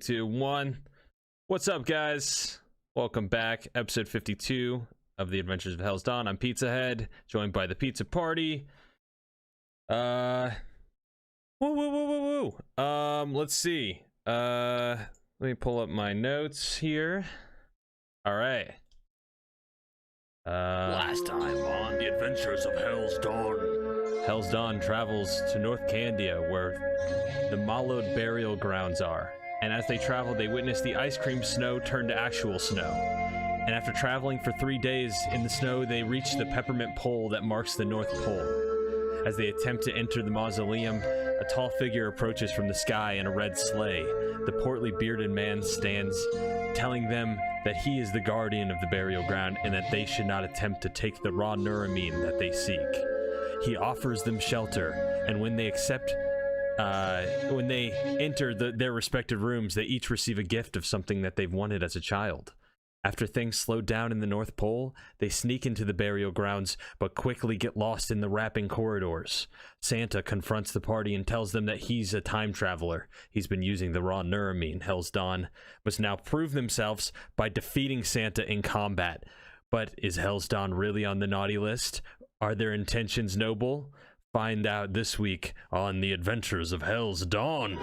2, 1. What's up, guys? Welcome back. Episode 52 of The Adventures of Hell's Dawn. I'm Pizzahead, joined by the Pizza Party. Let's see. Let me pull up my notes here. All right. Last time on The Adventures of Hell's Dawn. Hell's Dawn travels to North Candia, where the Mallowed burial grounds are. And as they travel, they witness the ice cream snow turn to actual snow. And after traveling for 3 days in the snow, they reach the peppermint pole that marks the North Pole. As they attempt to enter the mausoleum, a tall figure approaches from the sky in a red sleigh. The portly bearded man stands, telling them that he is the guardian of the burial ground and that they should not attempt to take the raw neuramine that they seek. He offers them shelter, and when they enter their respective rooms, they each receive a gift of something that they've wanted as a child. After things slow down in the North Pole, they sneak into the burial grounds, but quickly get lost in the wrapping corridors. Santa confronts the party and tells them that he's a time traveler. He's been using the raw neuramine. Hell's Dawn must now prove themselves by defeating Santa in combat. But is Hell's Dawn really on the naughty list? Are their intentions noble? Find out this week on The Adventures of Hell's Dawn.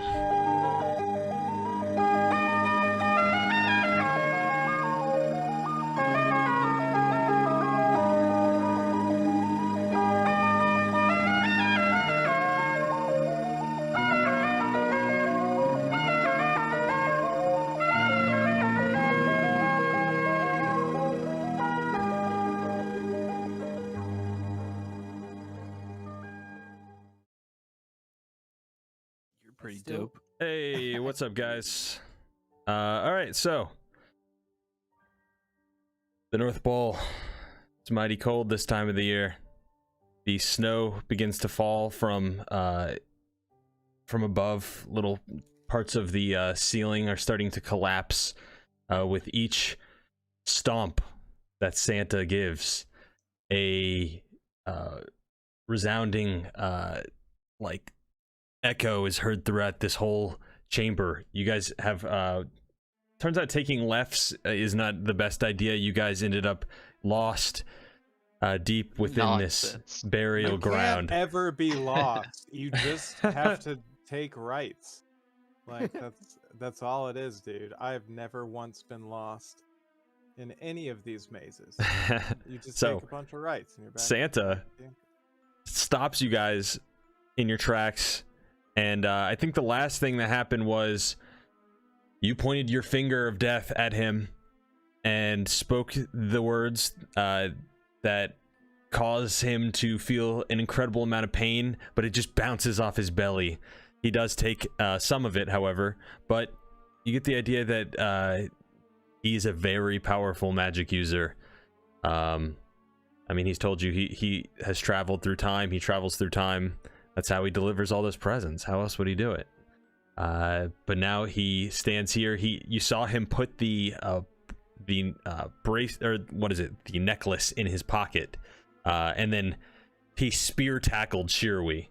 Pretty dope. Hey, what's up, guys? All right, so the North Pole. It's mighty cold this time of the year. The snow begins to fall from above. Little parts of the ceiling are starting to collapse with each stomp that Santa gives. A resounding like echo is heard throughout this whole chamber. You guys have turns out taking lefts is not the best idea. You guys ended up lost deep within this burial ground. You can't ever be lost. You just have to take rights. Like that's all it is, dude. I've never once been lost in any of these mazes. You just take a bunch of rights and you're back. Santa stops you guys in your tracks. And I think the last thing that happened was you pointed your finger of death at him and spoke the words that cause him to feel an incredible amount of pain, but it just bounces off his belly. He does take some of it, however, but you get the idea that he's a very powerful magic user. I mean, he's told you he has traveled through time. He travels through time. That's how he delivers all those presents. How else would he do it? But now he stands here. You saw him put the brace, or what is it? The necklace in his pocket, and then he spear tackled Shirui.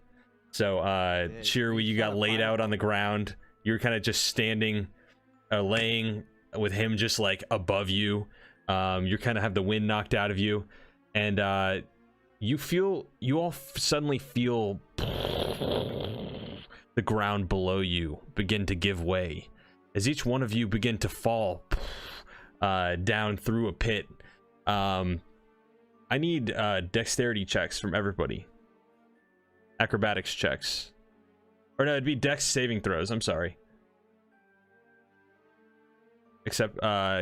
So Shirui, you got laid out on the ground. You're kind of just standing, laying with him just like above you. You kind of have the wind knocked out of you, and you all suddenly feel the ground below you begin to give way as each one of you begin to fall down through a pit. I need dexterity checks from everybody. Acrobatics checks. Or no, it'd be dex saving throws. I'm sorry. Except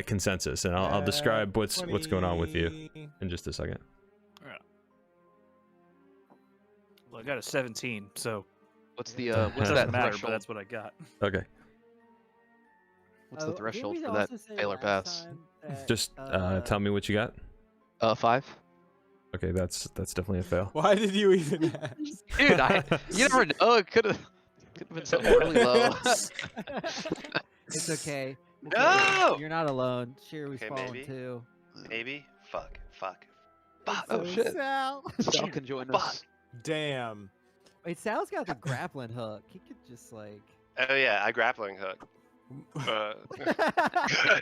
consensus, and I'll describe what's going on with you in just a second. Well, I got a 17, so what's the what's that matter? But that's what I got. Okay. What's the threshold for that fail or pass? Just tell me what you got. 5. Okay, that's definitely a fail. Why did you even ask? Dude, you never know. It could have been something really low. It's okay. No! You're not alone. Shirley's Okay, falling maybe. too. Maybe? Fuck. Oh shit. Sal. Sal can join us. Damn. Wait, Sal's got the grappling hook. He could just like. Oh yeah, I grappling hook.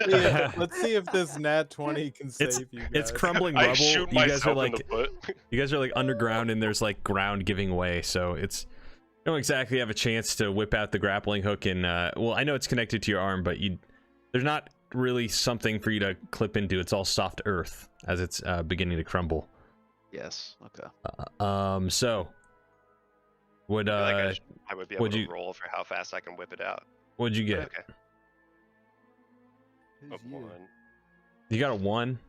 Yeah, let's see if this nat 20 can save you guys. It's crumbling I rubble. shoot You guys are myself in like the foot. you guys are like underground, and there's like ground giving way, so it's you don't exactly have a chance to whip out the grappling hook and well, I know it's connected to your arm, but there's not really something for you to clip into. It's all soft earth as it's beginning to crumble. Yes. Okay. So would I would be able would to you- roll for how fast I can whip it out. what'd you get? Okay. Who's A you? 1 You got a 1.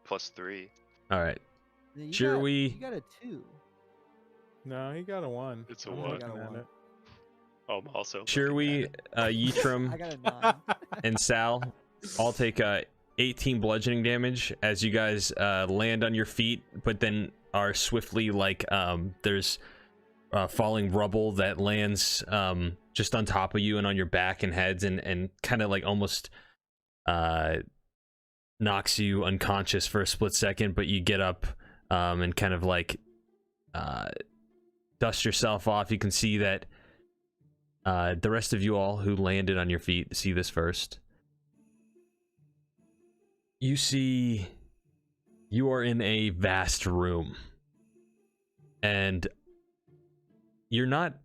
plus 3. All right. No, you Sure, got, we- You got a 2. No, he got a 1. It's a I'm 1. looking I got a at 1. it. I'm also. Sure, looking we at it. I Yitram got a 9. and Sal all take 18 bludgeoning damage as you guys land on your feet, but then are swiftly like there's falling rubble that lands just on top of you and on your back and heads and kind of like almost knocks you unconscious for a split second, but you get up and kind of like dust yourself off. You can see that the rest of you all who landed on your feet see this first. You see you are in a vast room, and you're not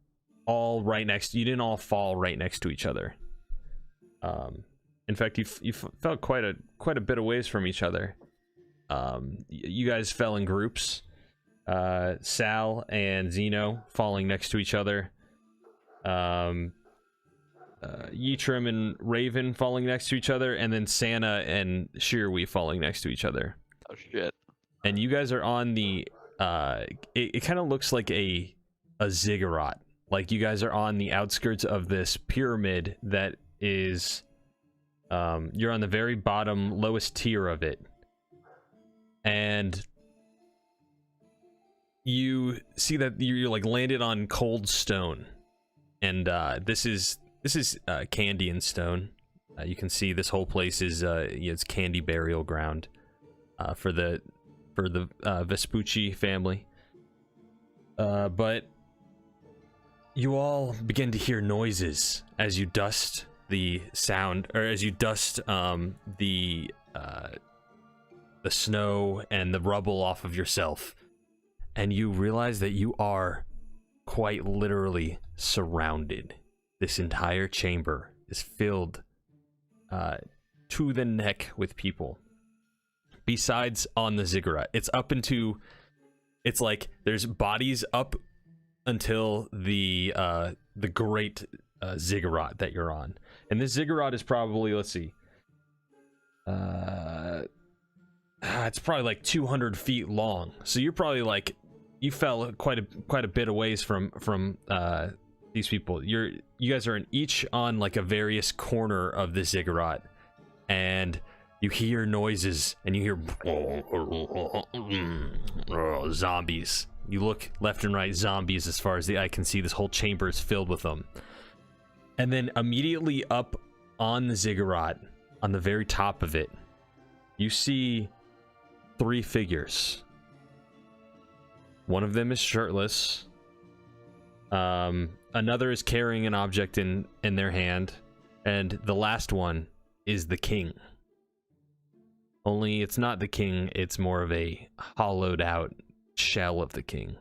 all right next. You didn't all fall right next to each other. In fact, you felt quite a bit of ways from each other. You guys fell in groups. Sal and Zeno falling next to each other. Yitram and Raven falling next to each other, and then Santa and Shirwi falling next to each other. Oh shit. And you guys are on the it kind of looks like a ziggurat. Like you guys are on the outskirts of this pyramid that is you're on the very bottom, lowest tier of it. And you see that you're like landed on cold stone. And this is Candian stone. You can see this whole place is it's Candy burial ground for the Vespucci family. But you all begin to hear noises as you dust the sound, or as you dust the snow and the rubble off of yourself, and you realize that you are quite literally surrounded. This entire chamber is filled to the neck with people. Besides on the ziggurat, it's like there's bodies up until the great ziggurat that you're on. And this ziggurat is probably, let's see, it's probably like 200 feet long. So you're probably like, you fell quite a bit away from these people. You guys are each on like a various corner of the ziggurat, and you hear noises, and you hear zombies. You look left and right, zombies as far as the eye can see. This whole chamber is filled with them. And then immediately up on the ziggurat, on the very top of it, you see 3 figures. One of them is shirtless. Another is carrying an object in their hand. And the last one is the king. Only it's not the king, it's more of a hollowed out shell of the king.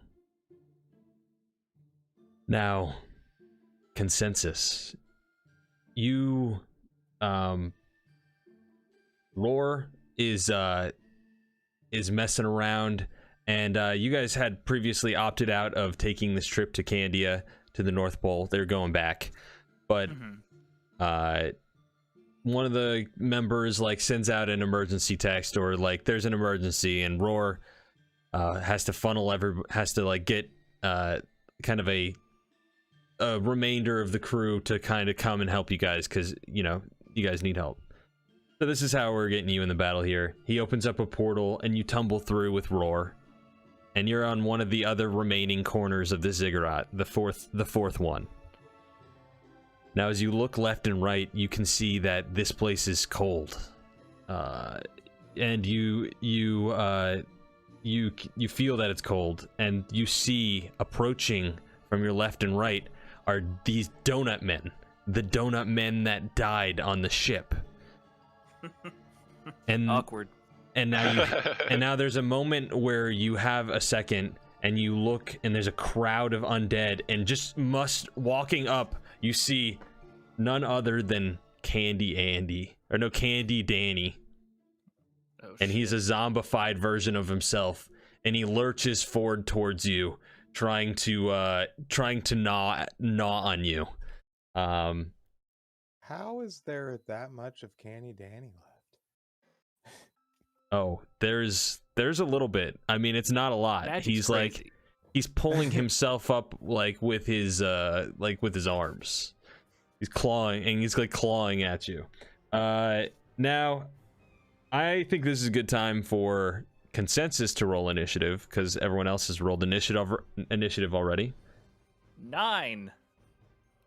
Now, consensus. You, Roar is messing around, and you guys had previously opted out of taking this trip to Candia to the North Pole. They're going back, but one of the members like sends out an emergency text, or like there's an emergency, and Roar has to like get kind of a remainder of the crew to kind of come and help you guys, because you know you guys need help. So this is how we're getting you in the battle here. He opens up a portal and you tumble through with Roar, and you're on one of the other remaining corners of the ziggurat, the fourth one. Now as you look left and right, you can see that this place is cold, and you feel that it's cold, and you see approaching from your left and right are these donut men the donut men that died on the ship. And Awkward. and now there's a moment where you have a second and you look and there's a crowd of undead, and just walking up, you see none other than Candy Danny. Oh, And he's a shit. zombified version of himself, and he lurches forward towards you, trying to gnaw on you. How is there that much of Canny Danny left? Oh, there's a little bit. I mean, it's not a lot. Magic's He's crazy. like, he's pulling himself up like with his arms. He's clawing at you. Now, I think this is a good time for consensus to roll initiative, because everyone else has rolled initiative already. 9.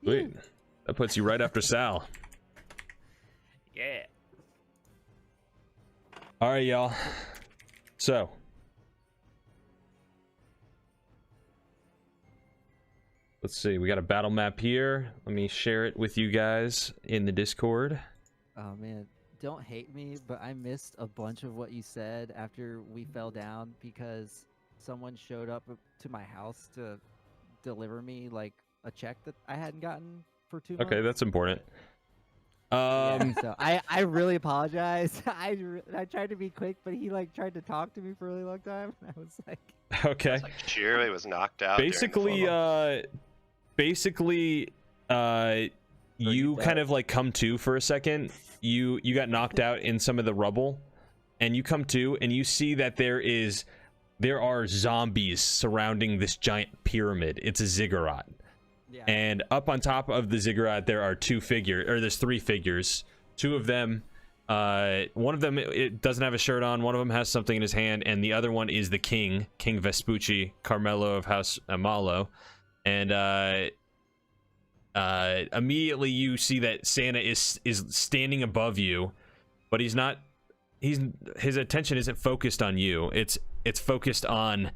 Sweet. That puts you right after Sal. Yeah. All right, y'all. So, let's see. We got a battle map here. Let me share it with you guys in the Discord. Oh man, don't hate me, but I missed a bunch of what you said after we fell down because someone showed up to my house to deliver me like a check that I hadn't gotten for 2 months. Okay, that's important. Yeah, so I really apologize. I tried to be quick, but he like tried to talk to me for a really long time. And I was like, Okay. It's like Shirley was knocked out. during the Basically, you kind of like come to for a second. You got knocked out in some of the rubble, and you come to and you see that there are zombies surrounding this giant pyramid. It's a ziggurat. yeah. And up on top of the ziggurat, there's 3 figures. 2 of them, one of them, it doesn't have a shirt on. One of them has something in his hand, and the other one is the King Vespucci, Carmelo of House Amalo. And immediately you see that Santa is standing above you, but his attention isn't focused on you. It's focused on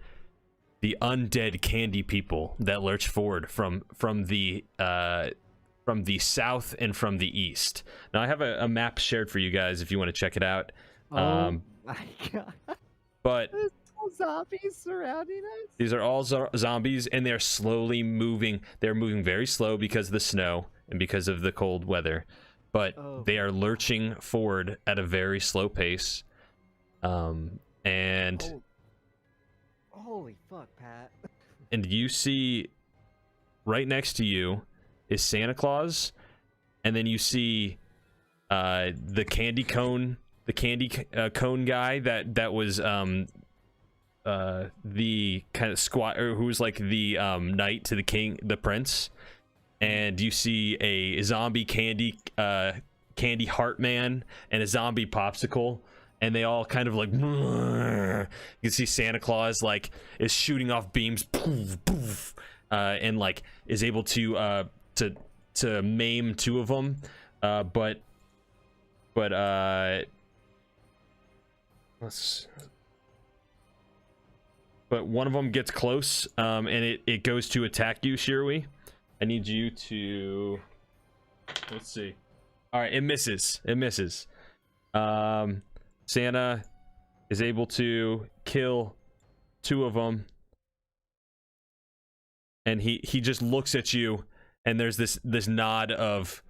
the undead candy people that lurch forward from the south and from the east. Now I have a map shared for you guys if you want to check it out. Oh my god. But There's all zombies surrounding us. these are all zombies, and they're slowly moving. They're moving very slow because of the snow and because of the cold weather. But they are lurching forward at a very slow pace. And Holy fuck, Pat. and you see right next to you is Santa Claus, and then you see the candy cone guy that was the kind of squat, or who was like the knight to the prince, and you see a zombie candy heart man and a zombie popsicle, and they all kind of like, you can see Santa Claus like is shooting off beams, poof, poof, and like is able to maim 2 of them, but one of them gets close, and it goes to attack you, Shirui. I need you to, let's see. All right, it misses. Santa is able to kill 2 of them, and he just looks at you, and there's this nod of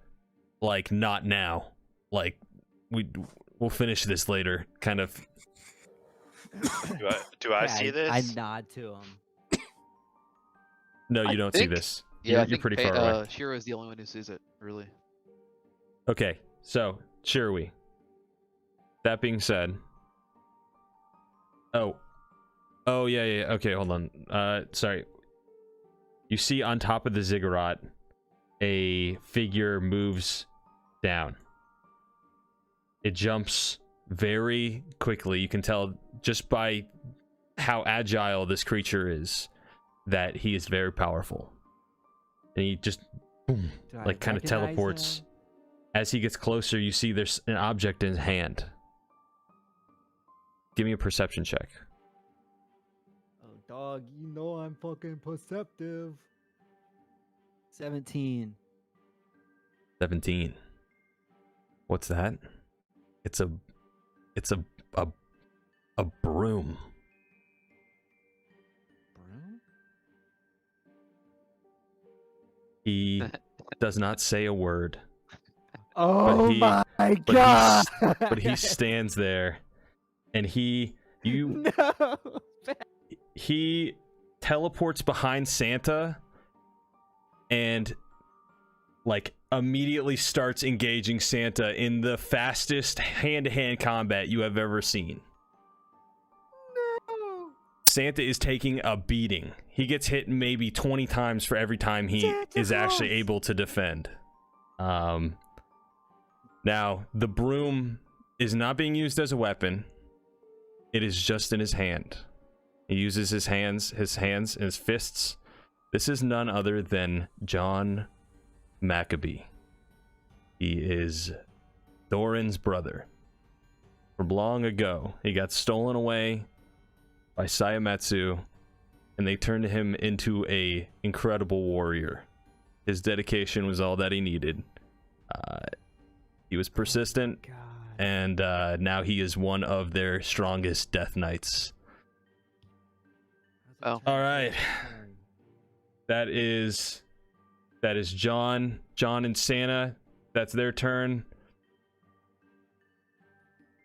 like, not now, like we'll finish this later, kind of. Do I see this? I nod to him. No, you I don't see think- this. Yeah, I You're think pretty far away. Shiro is the only one who sees it, really. Okay, so Shirui. That being said, oh yeah. Okay, hold on. Sorry. You see on top of the ziggurat, a figure moves down. It jumps very quickly. You can tell just by how agile this creature is that he is very powerful. And he just boom, Do I like kind of recognize teleports. him? As he gets closer, you see there's an object in his hand. Give me a perception check. Oh, dog, you know I'm fucking perceptive. 17. 17. What's that? It's a broom. Broom? He does not say a word. Oh he- my but god! But he stands there, and No. he teleports behind Santa, and like immediately starts engaging Santa in the fastest hand-to-hand combat you have ever seen. No. Santa is taking a beating. He gets hit maybe 20 times for every time he is actually able to defend. Now, the broom is not being used as a weapon. It is just in his hand. He uses his hands and his fists. This is none other than John Maccabee. He is Doran's brother. From long ago, he got stolen away by Sayametsu, and they turned him into a incredible warrior. His dedication was all that he needed. He was persistent, God. and now he is one of their strongest death knights. Oh. All right. That is John and Santa. That's their turn.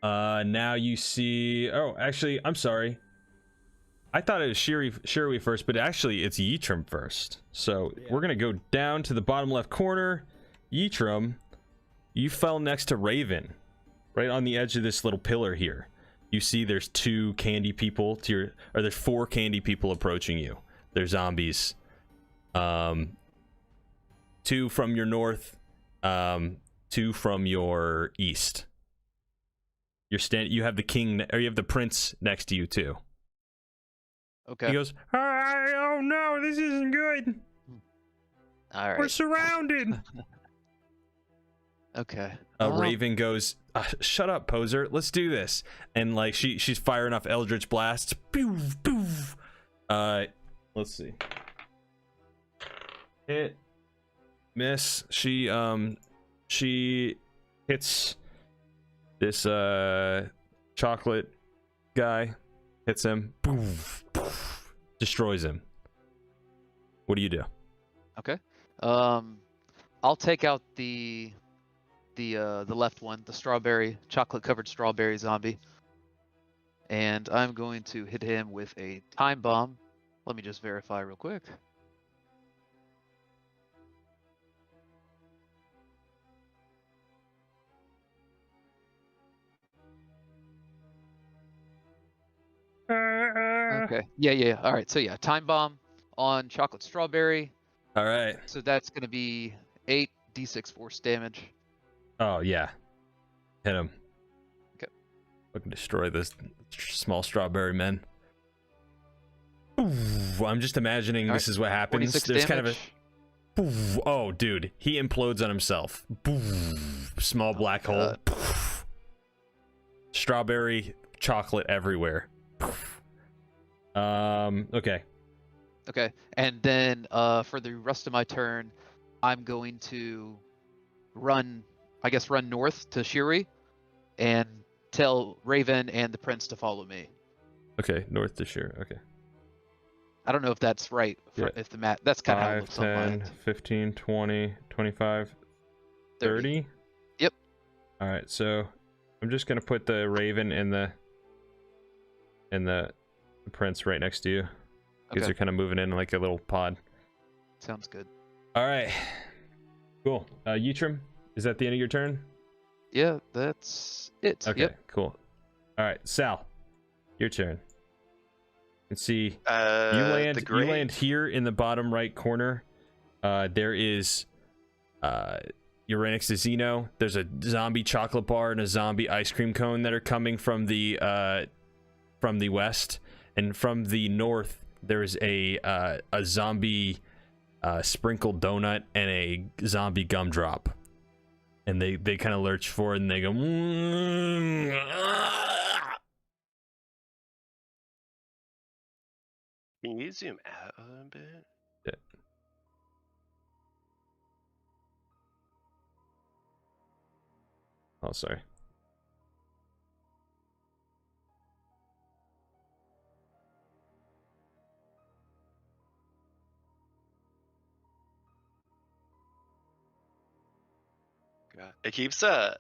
Now you see. Oh, actually, I'm sorry. I thought it was Shirui first, but actually it's Yitram first. So we're gonna go down to the bottom left corner. Yitram, you fell next to Raven, right on the edge of this little pillar here. You see there's two candy people to your, or there's four candy people approaching you. They're zombies. Two from your north, two from your east. You have the king, or you have the prince next to you too. Okay. He goes, oh no, this isn't good. All right. We're surrounded. Okay. Raven goes, shut up, poser. Let's do this. And like she's firing off Eldritch blasts. Pew, pew. Let's see. Hit. Miss. She hits this chocolate guy. Hits him. Poof, poof, destroys him. What do you do? Okay. I'll take out the left one, the chocolate covered strawberry zombie, and I'm going to hit him with a time bomb. Let me just verify real quick. Okay. Yeah. All right. So yeah, time bomb on chocolate strawberry. All right. So that's gonna be 8d6 force damage. Oh yeah. Hit him. Okay. Fucking destroy this small strawberry men. Ooh, I'm just imagining this is what happens. 26 There's damage. kind of a. Oh, dude, he implodes on himself. Small black hole. Strawberry chocolate everywhere. Okay. Okay, and then for the rest of my turn, I'm going to run north to Shiri, and tell Raven and the prince to follow me. Okay, north to Shire. Okay. I don't know if that's right. Yeah. If the map, that's kind of how it 5, looks on 10, mine. 15, 20, 25, 30? Yep. All right, so I'm just going to put the Raven and the prince right next to you. Because Okay. they're kind of moving in like a little pod. Sounds good. All right. Cool. Yitram, is that the end of your turn? Yeah, that's it. Okay, Yep. cool. All right, Sal, your turn. Let's see. You The grave. land here in the bottom right corner. There is you're right next to Zeno. There's a zombie chocolate bar and a zombie ice cream cone that are coming from the west, and from the north there's a zombie sprinkled donut and a zombie gumdrop, and they kind of lurch forward and they go. Can you zoom out a little bit? Oh, sorry. God. It keeps I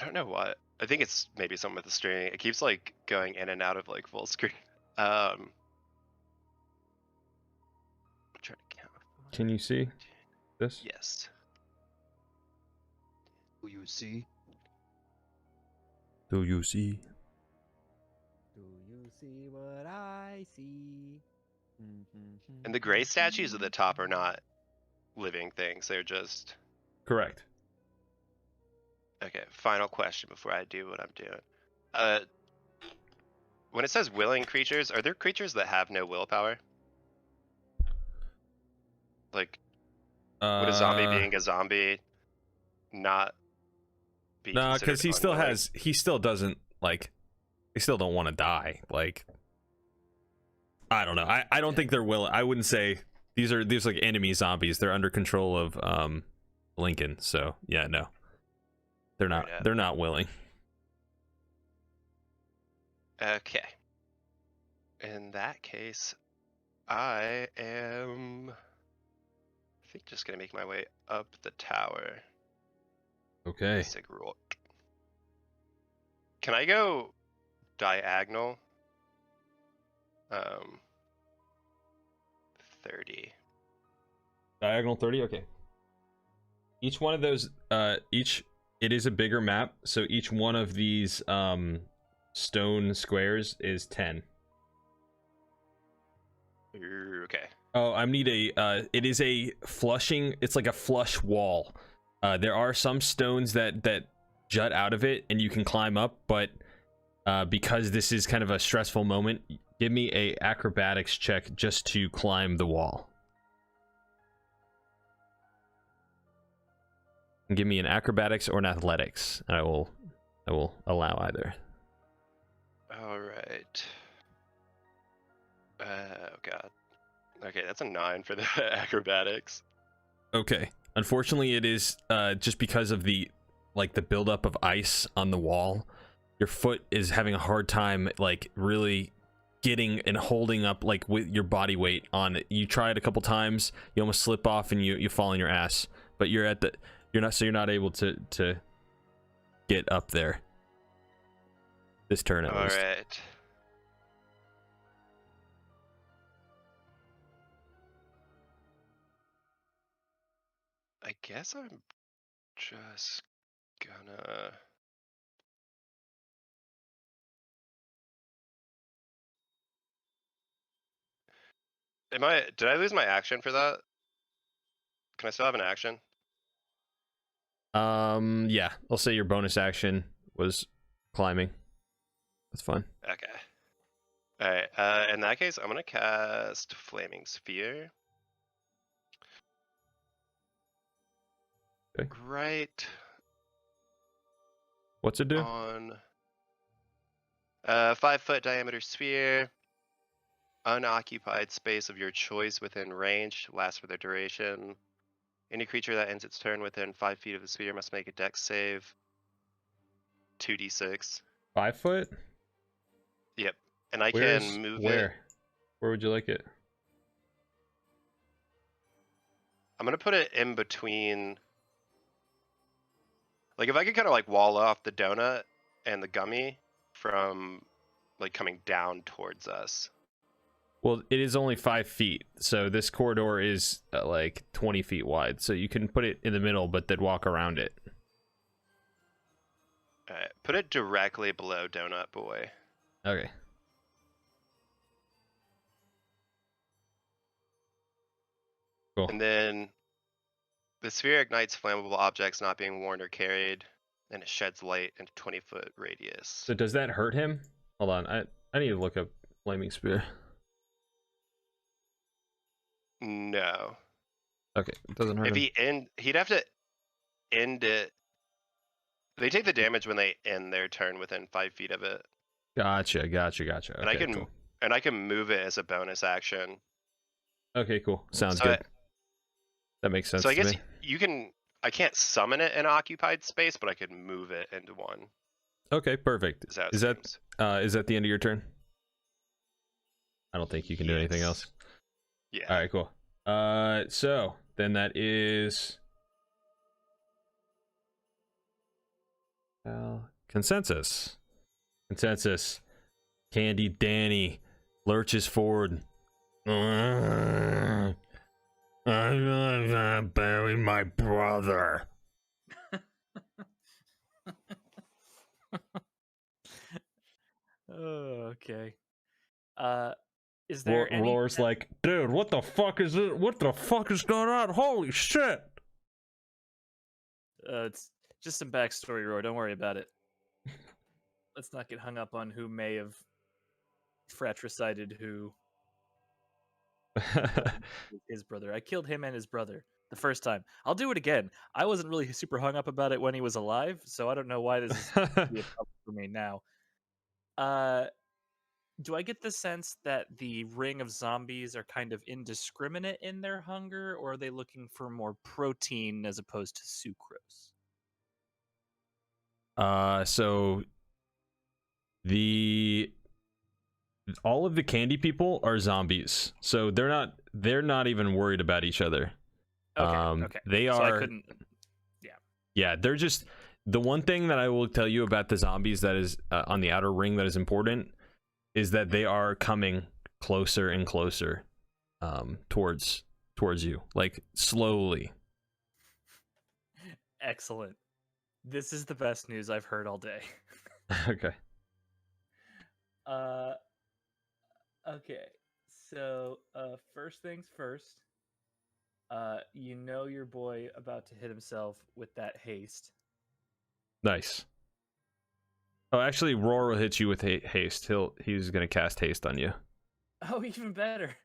don't know what. I think it's maybe something with the streaming. It keeps like going in and out of like full screen. I'm trying to count. Can you see this? Yes. Who you see? Do you see? Do you see what I see? And the gray statues at the top are not living things. They're just Correct. okay. Final question before I do what I'm doing. When it says willing creatures, are there creatures that have no willpower? Like, would a zombie being a zombie not be? No, because he still unwilling? has. He still doesn't like. They still don't want to die. Like, I don't know. I don't think they're willing. I wouldn't say these are like enemy zombies. They're under control of Lincoln. So yeah, no, they're not. Right, yeah. They're not willing. Okay. In that case, I am. I think just gonna make my way up the tower. Okay. Sigrot. Can I go diagonal? 30. Diagonal 30. Okay. Each one of those. It is a bigger map, so each one of these stone squares is 10. Okay. Oh, I need a it is a flushing, it's like a flush wall. There are some stones that jut out of it and you can climb up, but because this is kind of a stressful moment, give me a acrobatics check just to climb the wall. And give me an acrobatics or an athletics. I will allow either. All right. Oh god. Okay, that's a 9 for the acrobatics. Okay. Unfortunately, it is just because of the buildup of ice on the wall. Your foot is having a hard time like really getting and holding up like with your body weight on it. You try it a couple times, you almost slip off and you fall on your ass. But you're not able to get up there. This turn at least. All right. I guess I'm just gonna. Did I lose my action for that? Can I still have an action? Yeah, I'll say your bonus action was climbing. That's fine. Okay. Alright, in that case, I'm gonna cast Flaming Sphere. Okay. Right What's it do? on 5-foot diameter sphere. Unoccupied space of your choice within range lasts for the duration. Any creature that ends its turn within 5 feet of the sphere must make a dex save. 2d6. 5 foot? Yep. And I Where's, can move where? it. Where would you like it? I'm gonna put it in between. Like if I could kind of like wall off the donut and the gummy from like coming down towards us. Well, it is only 5 feet, so this corridor is like 20 feet wide, so you can put it in the middle, but then walk around it. Alright, put it directly below Donut Boy. Okay. Cool. And then the sphere ignites flammable objects not being worn or carried, and it sheds light in a 20-foot radius. So does that hurt him? Hold on, I need to look up Flaming Spear. No. Okay, it doesn't hurt him. He'd have to end it. They take the damage when they end their turn within 5 feet of it. Gotcha. And Okay, cool. I can move it as a bonus action. Okay, cool. Sounds So good. That makes sense So I to guess me. you can I can't summon it in occupied space, but I could move it into one. Okay, perfect. Is that Is that the end of your turn? I don't think you can do anything else. Yeah. All right, cool. So then that is consensus. Consensus. Candy Danny lurches forward. I'm gonna bury my brother. Oh, okay. Is there any? Roar's like, dude, what the fuck is it? What the fuck is going on? Holy shit! It's just some backstory, Roar. Don't worry about it. Let's not get hung up on who may have fratricided who. His brother. I killed him and his brother the first time. I'll do it again. I wasn't really super hung up about it when he was alive, so I don't know why this is be a problem for me now. Do I get the sense that the ring of zombies are kind of indiscriminate in their hunger, or are they looking for more protein as opposed to sucrose? So all of the candy people are zombies, so they're not even worried about each other. Okay. They So I are. couldn't. Yeah, they're just the one thing that I will tell you about the zombies that is on the outer ring that is important is that they are coming closer and closer towards you, like slowly. Excellent. This is the best news I've heard all day. Okay. Okay. So, first things first. You know your boy about to hit himself with that haste. Nice. Oh, actually, Roar will hit you with haste. He's gonna cast haste on you. Oh, even better.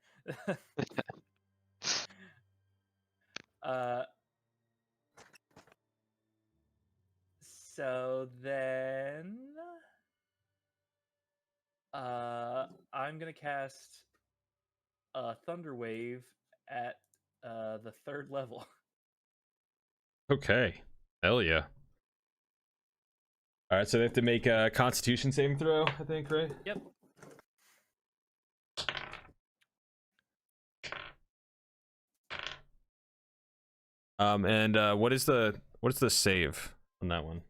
So then, I'm gonna cast a Thunder Wave at the 3rd level. Okay. Hell yeah. All right, so they have to make a Constitution saving throw, I think, right? Yep. And what is the save on that one?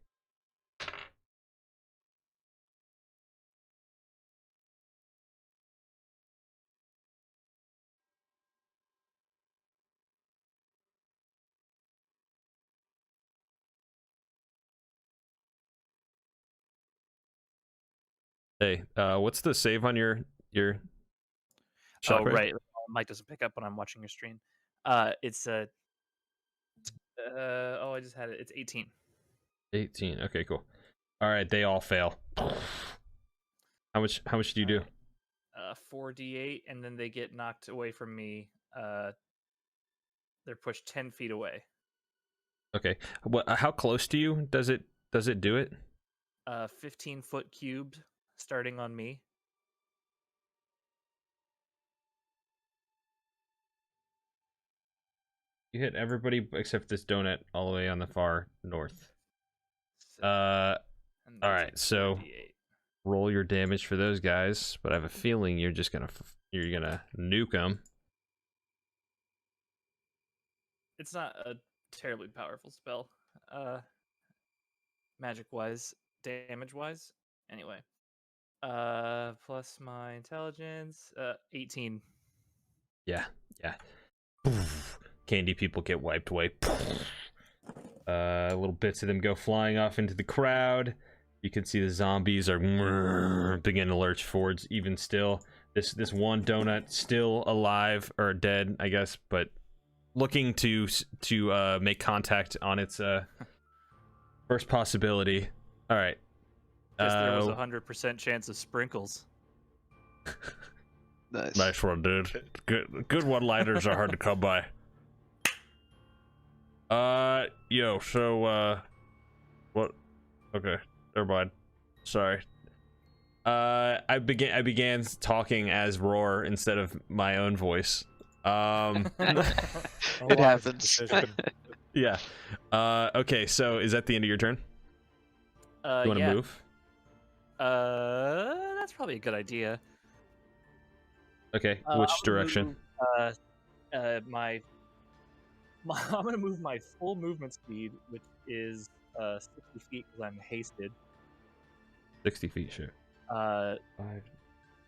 Hey, what's the save on your Oh, shockwave? right. Mike doesn't pick up when I'm watching your stream. It's a. I just had it. It's 18. 18. Okay, cool. All right, they all fail. How much do you do? 4d8, and then they get knocked away from me. They're pushed 10 feet away. Okay. How close to you does it do it? 15-foot cubed, starting on me. You hit everybody except this donut all the way on the far north. So, All and they right, take so 4d8. roll your damage for those guys, but I have a feeling you're just gonna nuke them. It's not a terribly powerful spell, magic-wise, damage-wise. Anyway, plus my intelligence, 18. Yeah. Candy people get wiped away. Little bits of them go flying off into the crowd. You can see the zombies are begin to lurch forwards. Even still, this one donut still alive or dead, I guess, but looking to make contact on its first possibility. All right. Guess there was a 100% chance of sprinkles. Nice one, dude. Good one-liners are hard to come by. What? Okay, never mind. Sorry. I began talking as Roar instead of my own voice. A It wise happens. decision. Yeah. Okay, so is that the end of your turn? You want to Yeah. move? That's probably a good idea. Okay, I'm which gonna direction? move, I'm gonna move my full movement speed, which is 60 feet because I'm hasted. 60 feet, sure. Uh, Five.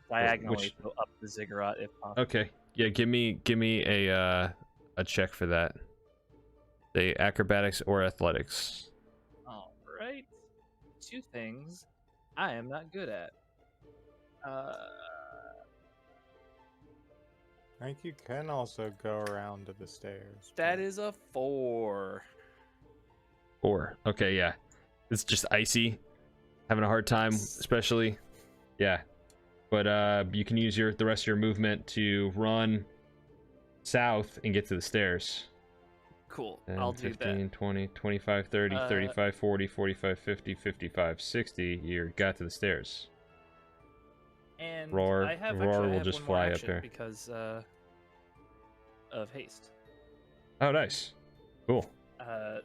diagonally, which- so up the ziggurat if possible. Okay, yeah, give me a check for that. Say acrobatics or athletics. All right. Two things I am not good at. I think you can also go around to the stairs. That but- is a 4. 4. Okay, yeah. It's just icy. Having a hard time, especially. Yeah. But you can use the rest of your movement to run south and get to the stairs. Cool. 10, I'll do 15, that. 20, 25, 30, 35, 40, 45, 50, 55, 60. You got to the stairs. And Roar- I have Roar actually, I will have just one more fly up action here. because of haste. Oh, nice. Cool.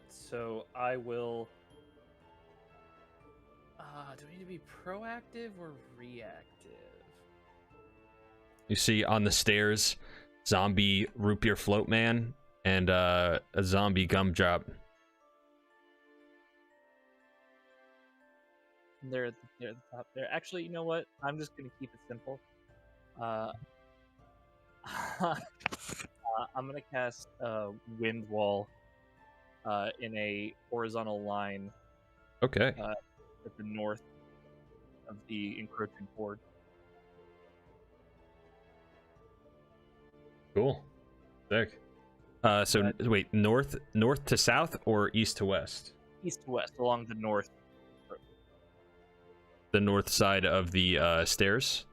So I will. Do we need to be proactive or reactive? You see on the stairs, zombie root beer float man and a zombie gumdrop. They're at the top there. Actually, you know what? I'm just gonna keep it simple. I'm gonna cast Wind Wall in a horizontal line Okay. at the north of the encroaching horde. Cool. Sick. So wait, north to south or east to west? East to west, along the north. The north side of the stairs.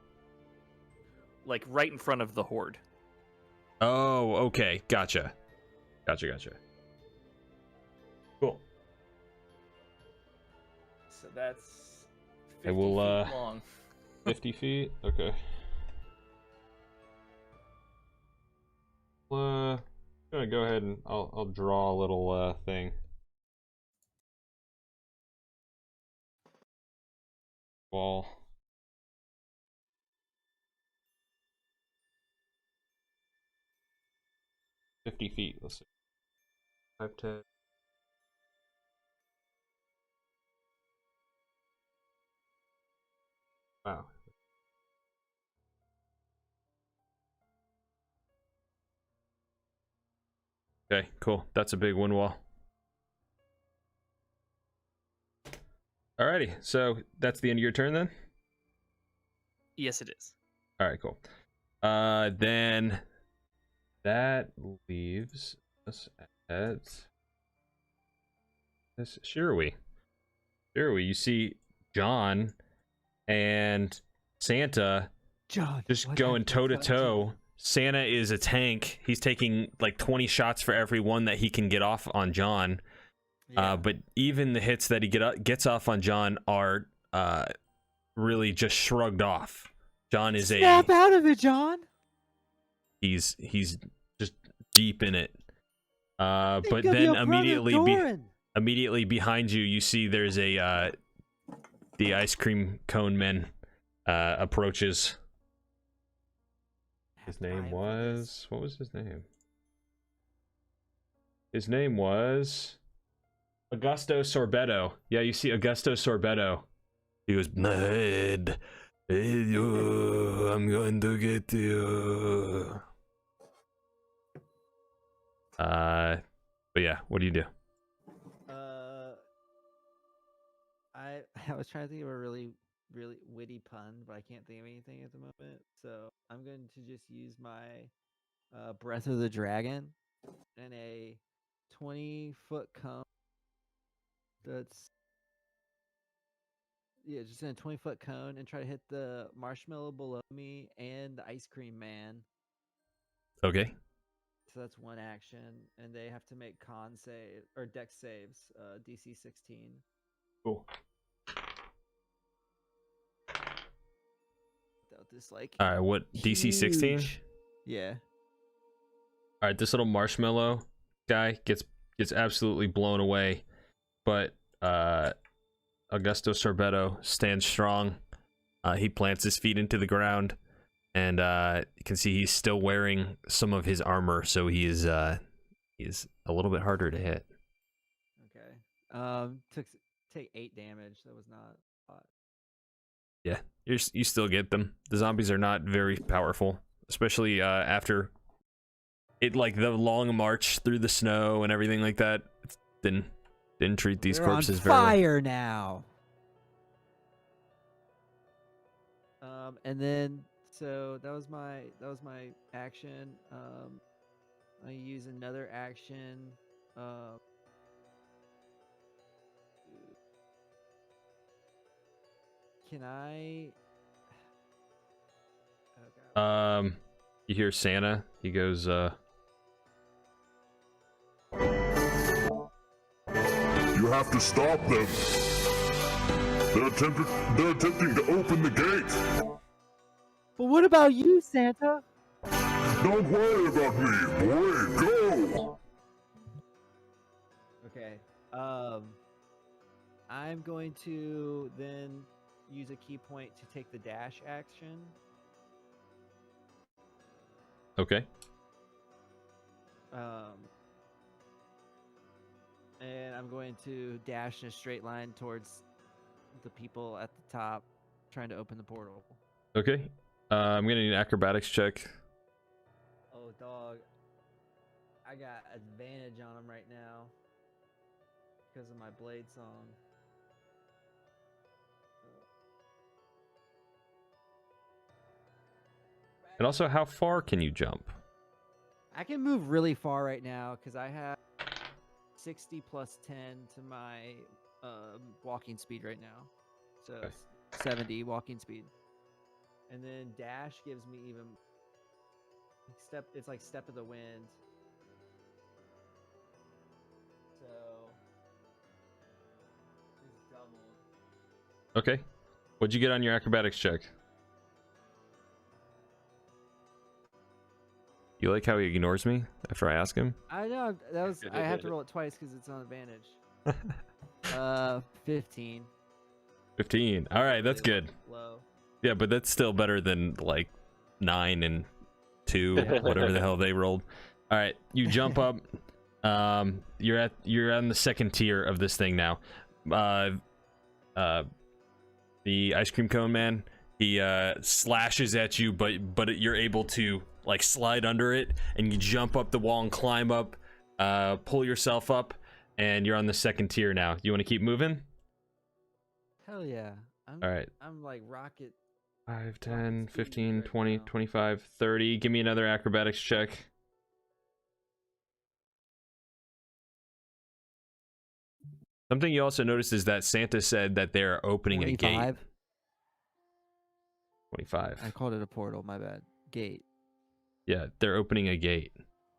Like right in front of the horde. Oh, okay. Gotcha. Cool. So that's 50 I will, feet long. 50 feet. Okay. I'm gonna go ahead and I'll draw a little thing. Wall. $50. Let's see. 5, 10. Wow. Okay, cool. That's a big wind wall. Alrighty, so that's the end of your turn then? Yes, it is. Alright, cool. Then that leaves us at this Shirui. You see John and Santa John, just what going happened? toe to What happened? toe. Santa is a tank. He's taking like 20 shots for every one that he can get off on John. Yeah. But even the hits that he gets off on John are really just shrugged off. John is Snap out of it, John. he's just deep in it. But Think of then your brother Doran. immediately behind you, you see there's a the ice cream cone man approaches. His name was, what was his name? His name was Augusto Sorbetto. Yeah, you see Augusto Sorbetto. He goes, "Mad, hey, you, I'm going to get you." But yeah, what do you do? I was trying to think of a really witty pun, but I can't think of anything at the moment. So I'm going to just use my Breath of the Dragon and a 20-foot cone. That's just in a 20-foot cone and try to hit the marshmallow below me and the ice cream man. Okay. So that's one action, and they have to make con save or dex saves, DC 16. Cool. Without this, like, All right, what DC 16? huge- Yeah. All right, this little marshmallow guy gets absolutely blown away, but Augusto Sorbetto stands strong. He plants his feet into the ground, and you can see he's still wearing some of his armor, so he's a little bit harder to hit. Okay. Take 8 damage. That was not a lot. Yeah, you still get them. The zombies are not very powerful, especially after it, like the long march through the snow and everything like that. Didn't treat these They're corpses on very well. fire now. And then so that was my action. I use another action. Can I? Okay. You hear Santa. He goes, You have to stop them. They're attempting to open the gate. But what about you, Santa? Don't worry about me, boy. Go. Okay. I'm going to then use a key point to take the dash action. okay. And I'm going to dash in a straight line towards the people at the top trying to open the portal. Okay. I'm gonna need an acrobatics check. Oh, dog. I got advantage on them right now because of my blade song. And also, how far can you jump? I can move really far right now because I have 60 plus 10 to my walking speed right now. So Okay. 70 walking speed. And then dash gives me even step. It's like step of the wind. So it's doubled. Okay. What'd you get on your acrobatics check? You like how he ignores me after I ask him? I know that was. I have to roll it twice because it's on advantage. 15. 15. All right, that's Really good. Low. Yeah, but that's still better than like 9 and 2, whatever the hell they rolled. All right, you jump up. You're on the second tier of this thing now. The ice cream cone man, he slashes at you, but you're able to like slide under it, and you jump up the wall and climb up, pull yourself up, and you're on the second tier now. You want to keep moving? Hell yeah. All right. I'm like rocket. 5, 10, speed 15, right 20, now. 25, 30. Give me another acrobatics check. Something you also noticed is that Santa said that they're opening a gate. 25. 25. I called it a portal. My bad. Gate. Yeah, they're opening a gate,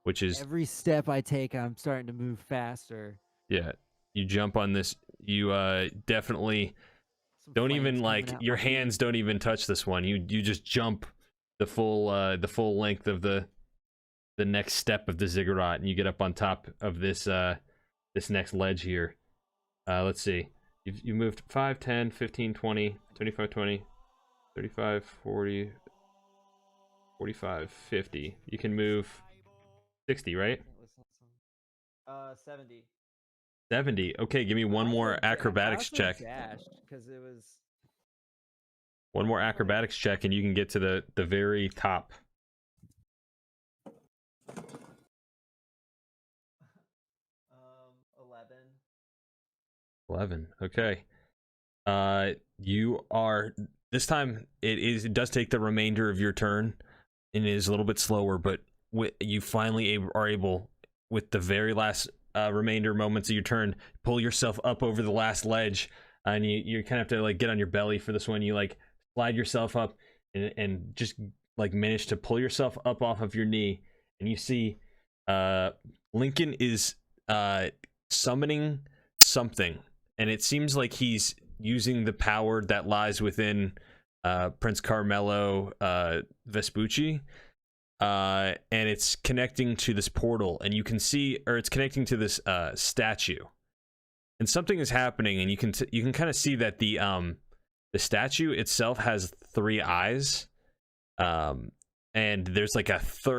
which is, Every step I take, I'm starting to move faster. yeah, you jump on this. You definitely Some don't even flames coming like out your my hands don't even touch this one. You just jump the full length of the next step of the ziggurat, and you get up on top of this this next ledge here. Let's see. You moved 5, 10, 15, 20, 25, 20, 35, 40, 45, 50. You can move 60, right? 70. 70. Okay, give me one more acrobatics check. Because it was. One more acrobatics check, and you can get to the very top. 11. 11. Okay. You are this time. It does take the remainder of your turn, and it is a little bit slower. But you finally are able, with the very last remainder moments of your turn, pull yourself up over the last ledge, and you kind of have to like get on your belly for this one. You like slide yourself up and just like manage to pull yourself up off of your knee, and you see Lincoln is summoning something, and it seems like he's using the power that lies within Prince Carmelo Vespucci. and it's connecting to this portal, and you can see, or it's connecting to this statue, and something is happening, and you can kind of see that the statue itself has 3 eyes, and there's like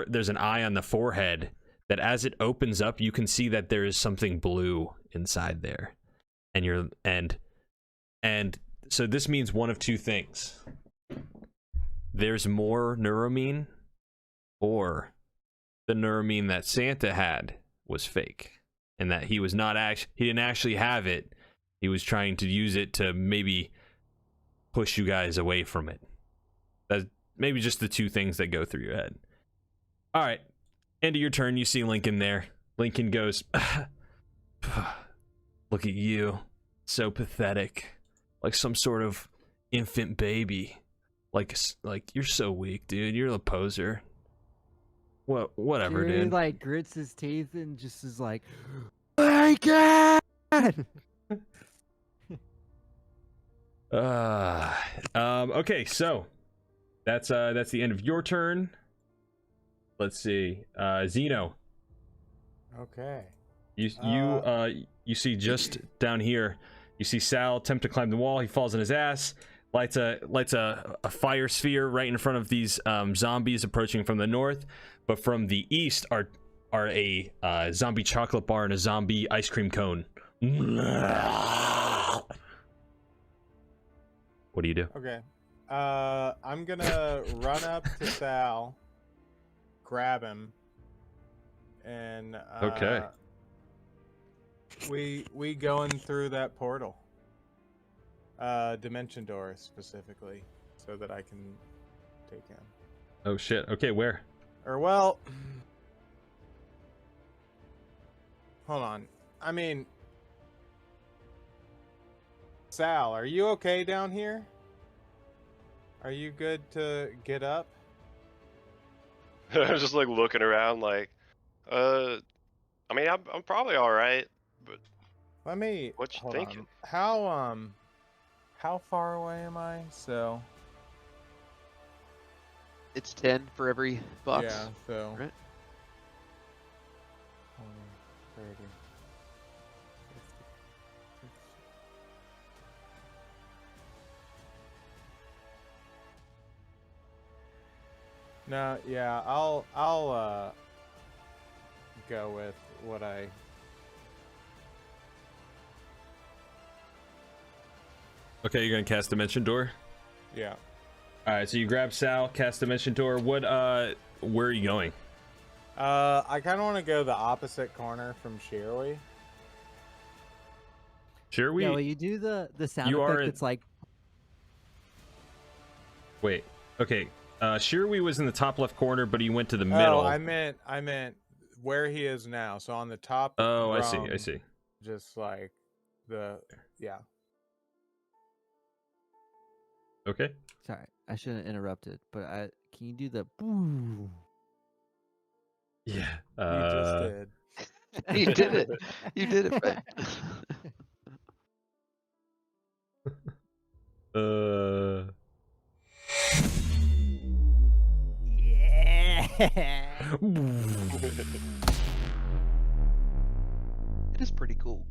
there's an eye on the forehead that as it opens up, you can see that there is something blue inside there, and so this means one of 2 things. There's more neuramine, or the neuramine that Santa had was fake, and that he didn't actually have it. He was trying to use it to maybe push you guys away from it. That's maybe just the 2 things that go through your head. All right, end of your turn. You see Lincoln there. Lincoln goes, "Look at you, so pathetic, like some sort of infant baby. Like you're so weak, dude. You're a poser. Whatever, Jerry, dude." like grits his teeth and just is like, Lincoln! Okay, so that's the end of your turn. Let's see, Zeno. Okay. You see just down here, you see Sal attempt to climb the wall. He falls on his ass, lights a fire sphere right in front of these zombies approaching from the north, but from the east are a zombie chocolate bar and a zombie ice cream cone. What do you do? Okay. I'm gonna run up to Sal, grab him, and Okay. We going through that portal. Dimension door specifically, so that I can take him. Oh shit. Okay, where? Or well, hold on. I mean, Sal, are you okay down here? Are you good to get up? I was just like looking around, like, I mean, I'm probably all right, but Let me. What you hold thinking? on. How far away am I? So. It's 10 for every box. Yeah. So. Right? 20, 30, 50, 60. No, yeah, I'll go with what I. Okay, you're gonna cast Dimension Door. Yeah. All right, so you grab Sal, cast Dimension Door. What? Where are you going? I kind of want to go the opposite corner from Shirley. Sure, Yeah, well, you do the sound You are effect in- that's like, Wait. Okay. Shirley was in the top left corner, but he went to the middle. Oh, I meant where he is now. So on the top. Oh, I see. rung, I see. Just like yeah. Okay. sorry, I shouldn't have interrupted, but can you do the boo? Yeah. You just did. You did it. You did it, Brent. Yeah. It is pretty cool.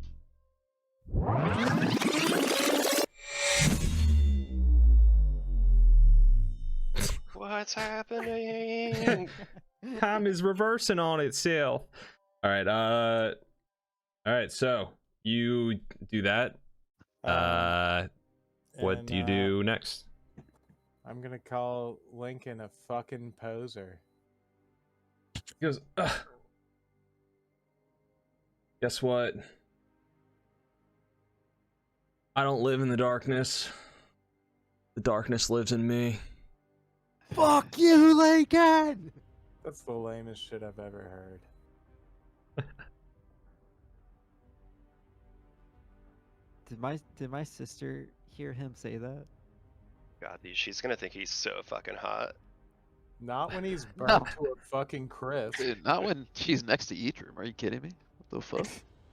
What's happening? Time is reversing on itself. All right. So you do that. What do you do next? I'm gonna call Lincoln a fucking poser. He goes, ugh. Guess what? I don't live in the darkness. The darkness lives in me. Fuck you, Lincoln! That's the lamest shit I've ever heard. Did my sister hear him say that? God, she's gonna think he's so fucking hot. Not when he's burnt No. to a fucking crisp. Dude, not when she's next to Eatrim. Are you kidding me? What the fuck?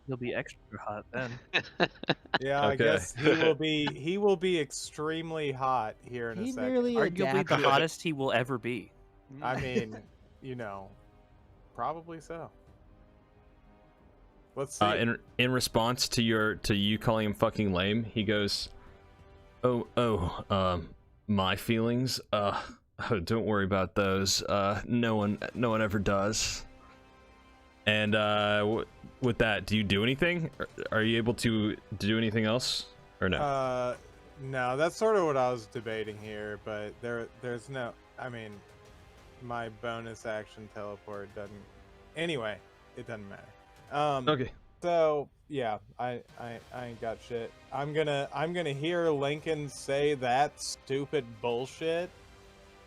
He'll be extra hot then. Yeah, I Okay. guess he will be extremely hot here in a He second. merely Arguably the adapted. hottest he will ever be. I mean, you know, probably so. Let's see. In response to you calling him fucking lame, he goes, my feelings, don't worry about those. No one ever does. And with that, do you do anything? Are you able to do anything else or no? No, that's sort of what I was debating here, but there's no. I mean, my bonus action teleport doesn't. Anyway, it doesn't matter. Okay. So yeah, I ain't got shit. I'm gonna hear Lincoln say that stupid bullshit,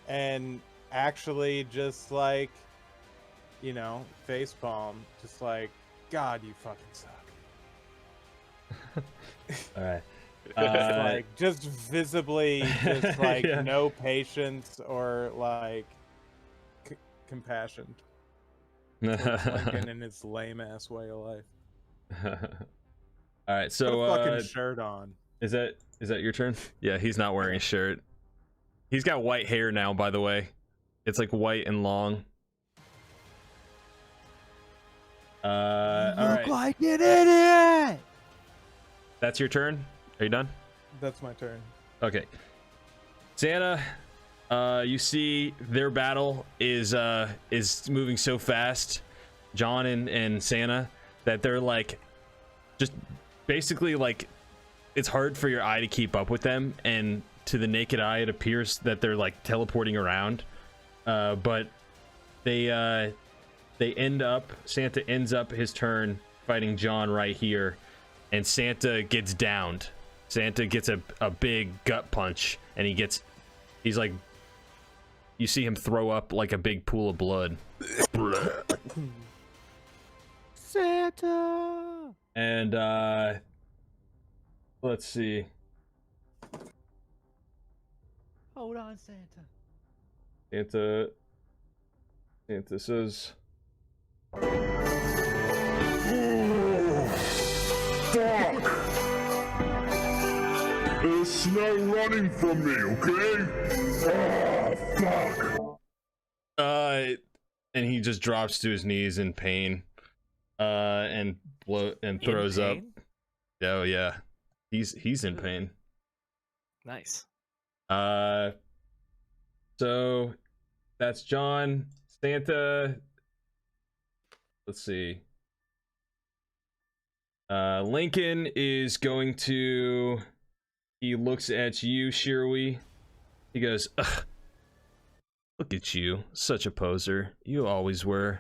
and actually just like, you know, facepalm, just like, God, you fucking suck. All right. Just like, just visibly, just like Yeah. no patience or like compassion. Lincoln and his lame ass way of life. All right, so Put a fucking shirt on. is that your turn? Yeah, he's not wearing a shirt. He's got white hair now, by the way. It's like white and long. All right. Like an idiot. That's your turn. Are you done? That's my turn. Okay. Santa, you see their battle is moving so fast, John and Santa, that they're like just basically like it's hard for your eye to keep up with them, and to the naked eye it appears that they're like teleporting around, but Santa ends up his turn fighting John right here, and Santa gets downed. Santa gets a big gut punch, and he's like, you see him throw up like a big pool of blood. Santa. And let's see. Hold on, Santa. Santa says, Fuck! There's no running from me, okay? Oh, fuck! and he just drops to his knees in pain, and throws up. Oh yeah, he's in pain. Nice. So that's John. Santa. Let's see. Lincoln is going to. He looks at you, Shirley. He goes, ugh. Look at you, such a poser. You always were.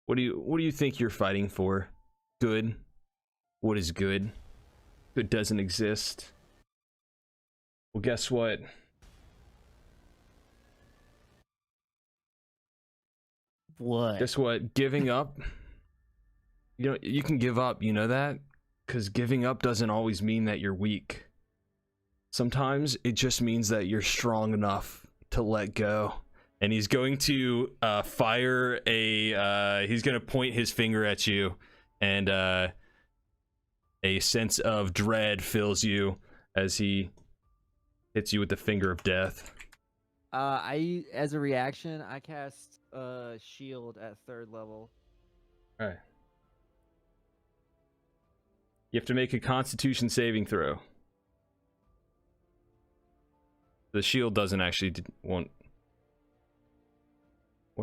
What do you think you're fighting for? Good? What is good? Good doesn't exist. Well, guess what? What? Guess what? Giving up. You know, you can give up, you know that? Because giving up doesn't always mean that you're weak. Sometimes it just means that you're strong enough to let go. And he's going to fire he's going to point his finger at you, and a sense of dread fills you as he hits you with the finger of death. As a reaction, I cast shield at 3rd level. All right. You have to make a Constitution saving throw. The shield doesn't actually won't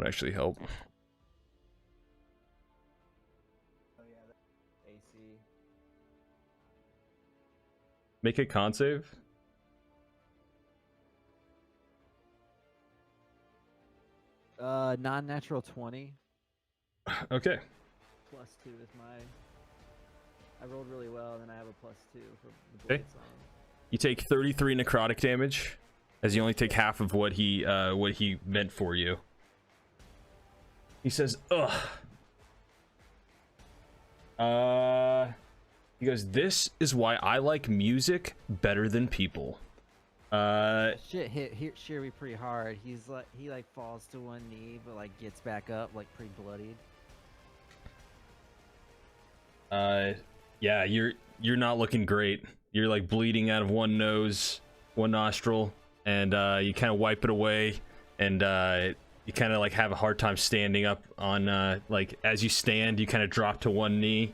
actually help. Oh yeah, that's AC. Make a con save. Non-natural 20. Okay. +2 is my. I rolled really well, and then I have a +2 for the Okay. blade song. You take 33 necrotic damage, as you only take half of what he meant for you. He says, ugh. He goes, this is why I like music better than people. Shit hit Sherry pretty hard. He falls to one knee, but like gets back up like pretty bloodied. Yeah, you're not looking great. You're like bleeding out of one nose, one nostril, and you kind of wipe it away, and you kind of like have a hard time standing up on like as you stand, you kind of drop to one knee.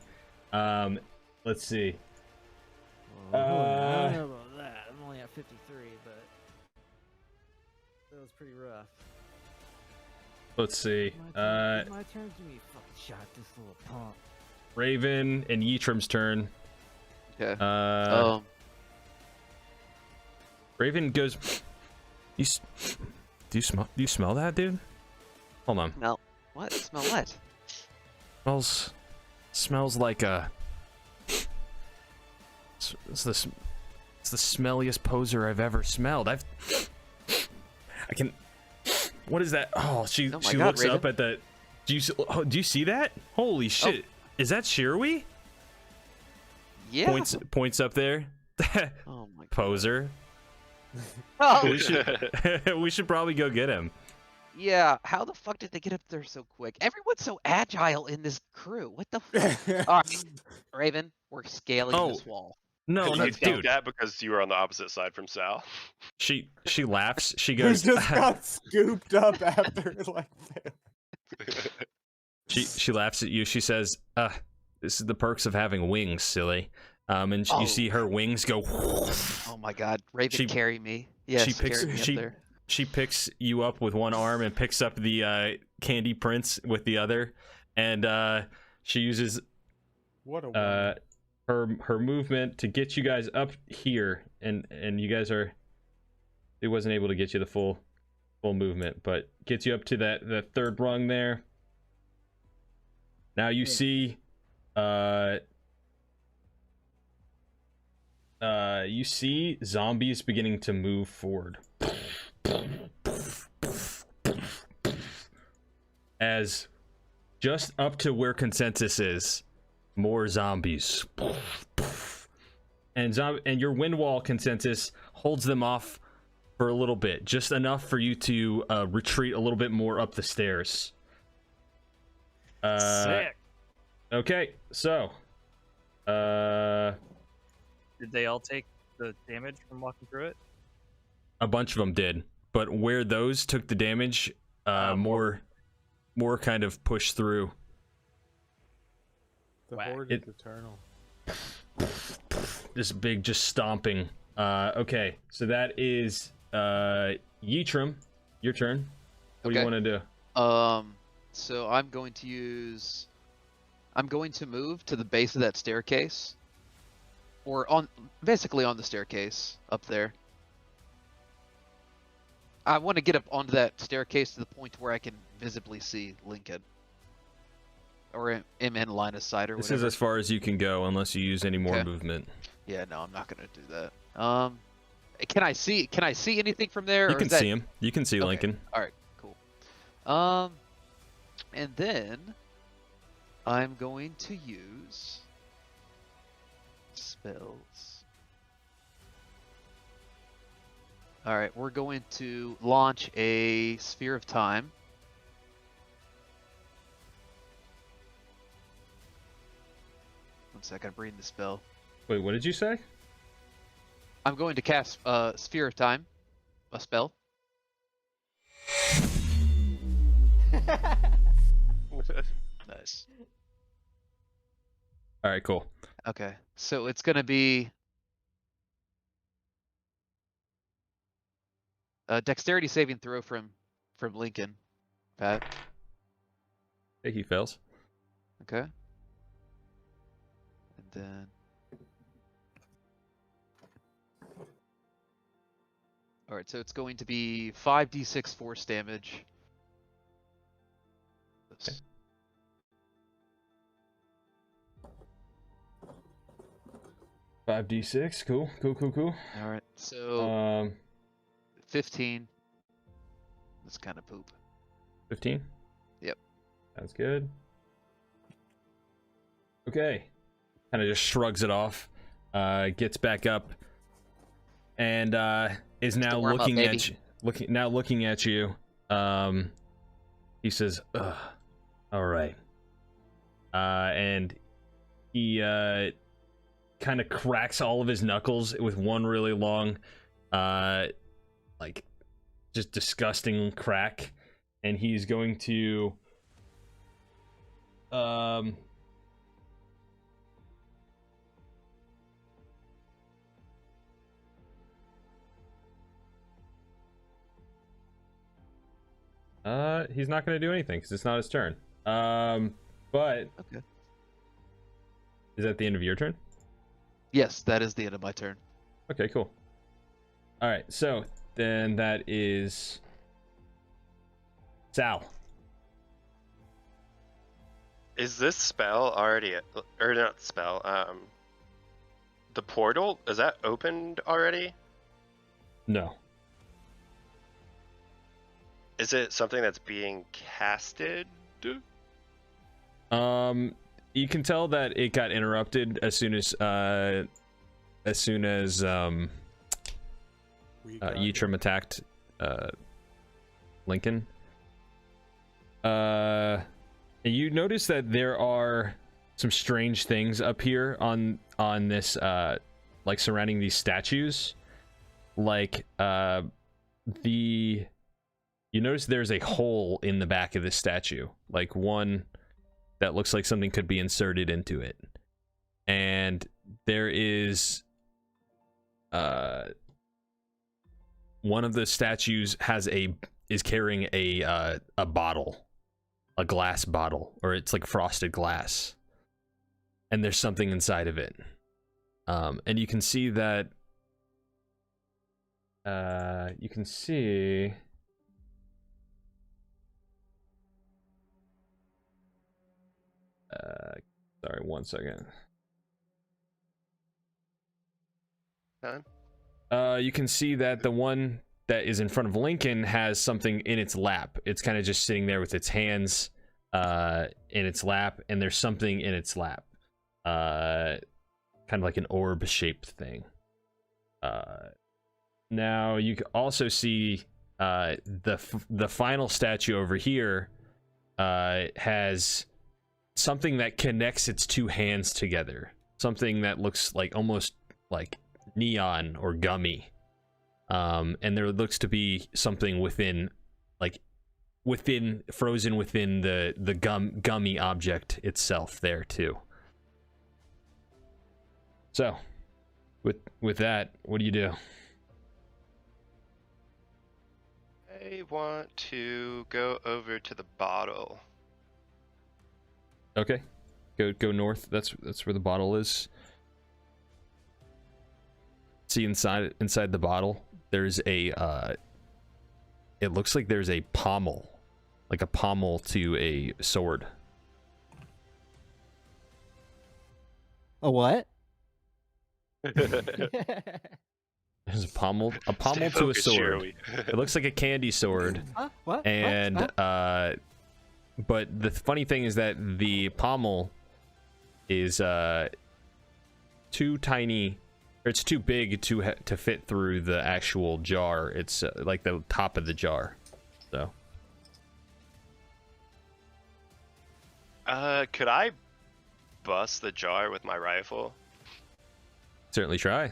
Let's see. I don't know about that. I'm only at 53, but that was pretty rough. Let's see. My turn. My turn. Give me a fucking shot, this little punk. Raven and Yitram's turn. Okay. Raven goes. Do you smell that, dude? Hold on. Smell what? Smell what? Smells like a. It's the smelliest poser I've ever smelled. I can. What is that? Oh, she God, looks Raven. up at the. Do you see that? Holy shit! Is that Shirui? Yeah. Points up there. Oh my god. Poser. Oh. We should probably go get him. Yeah. How the fuck did they get up there so quick? Everyone's so agile in this crew. What the fuck? All right, Raven, we're scaling this wall. No, You think dude. that because you were on the opposite side from Sal. She laughs. She Who goes. just got scooped up after like. She laughs at you. She says, "This is the perks of having wings, silly." And you see her wings go. Oh my god, Raven, carry me. Yes, carry me up there. She picks you up with one arm and picks up the Candy Prince with the other, and she uses her movement to get you guys up here, and you guys are. It wasn't able to get you the full movement, but gets you up to the third rung there. Now you see, you see zombies beginning to move forward. As just up to where consensus is, more zombies. And your wind wall consensus holds them off for a little bit, just enough for you to retreat a little bit more up the stairs. Sick. Okay, so Did they all take the damage from walking through it? a bunch of them did, but where those took the damage, more kind of pushed through. The horde is eternal. This big just stomping. Okay, so that is Yitram, your turn. What do you want to do? So I'm going to move to the base of that staircase, or basically on the staircase up there. I want to get up onto that staircase to the point where I can visibly see Lincoln, or am in line of sight, or This whatever. is as far as you can go unless you use any more movement. Yeah, no, I'm not gonna do that. Can I see anything from there? You or can is that... see him. You can see Okay. Lincoln. All right, cool. And then I'm going to use spells. All right, we're going to launch a Sphere of Time. One second, I'm reading the spell. Wait, what did you say? I'm going to cast Sphere of Time, a spell. Nice. All right, cool. Okay, so it's gonna be a dexterity saving throw from Lincoln. Pat. Hey, he fails. Okay. And then all right, so it's going to be 5d6 force damage. Okay. Five d6. Cool. All right, so 15. That's kind of poop. 15. Yep. Sounds good. Okay. Kind of just shrugs it off. Gets back up, and is now warm up, looking baby. at you. Looking at you. He says, "Ugh, all right." And he kind of cracks all of his knuckles with one really long, like just disgusting crack, and he's going to he's not going to do anything because it's not his turn. But Okay. is that the end of your turn? Yes, that is the end of my turn. Okay, cool. All right, so then that is Sal. Is this spell already, or not spell? The portal, is that opened already? No. Is it something that's being casted? You can tell that it got interrupted as soon as Yitrim attacked Lincoln. You notice that there are some strange things up here on this like surrounding these statues. Like you notice there's a hole in the back of this statue, like one that looks like something could be inserted into it. And there is one of the statues is carrying a bottle, a glass bottle, or it's like frosted glass, and there's something inside of it. And you can see that sorry, 1 second. You can see that the one that is in front of Lincoln has something in its lap. It's kind of just sitting there with its hands in its lap, and there's something in its lap. Kind of like an orb-shaped thing. Now you can also see the final statue over here has something that connects its two hands together. Something that looks like almost like neon or gummy. And there looks to be something frozen within the gummy object itself there too. So, with that, what do you do? I want to go over to the bottle. Okay, go north. That's where the bottle is. See inside the bottle, there's a it looks like there's a pommel, like a pommel to a sword. A what? There's a pommel to a focused, sword. Shirley. It looks like a candy sword. What? And What? but the funny thing is that the pommel is too tiny, or it's too big to fit through the actual jar. It's like the top of the jar. So could I bust the jar with my rifle? certainly try.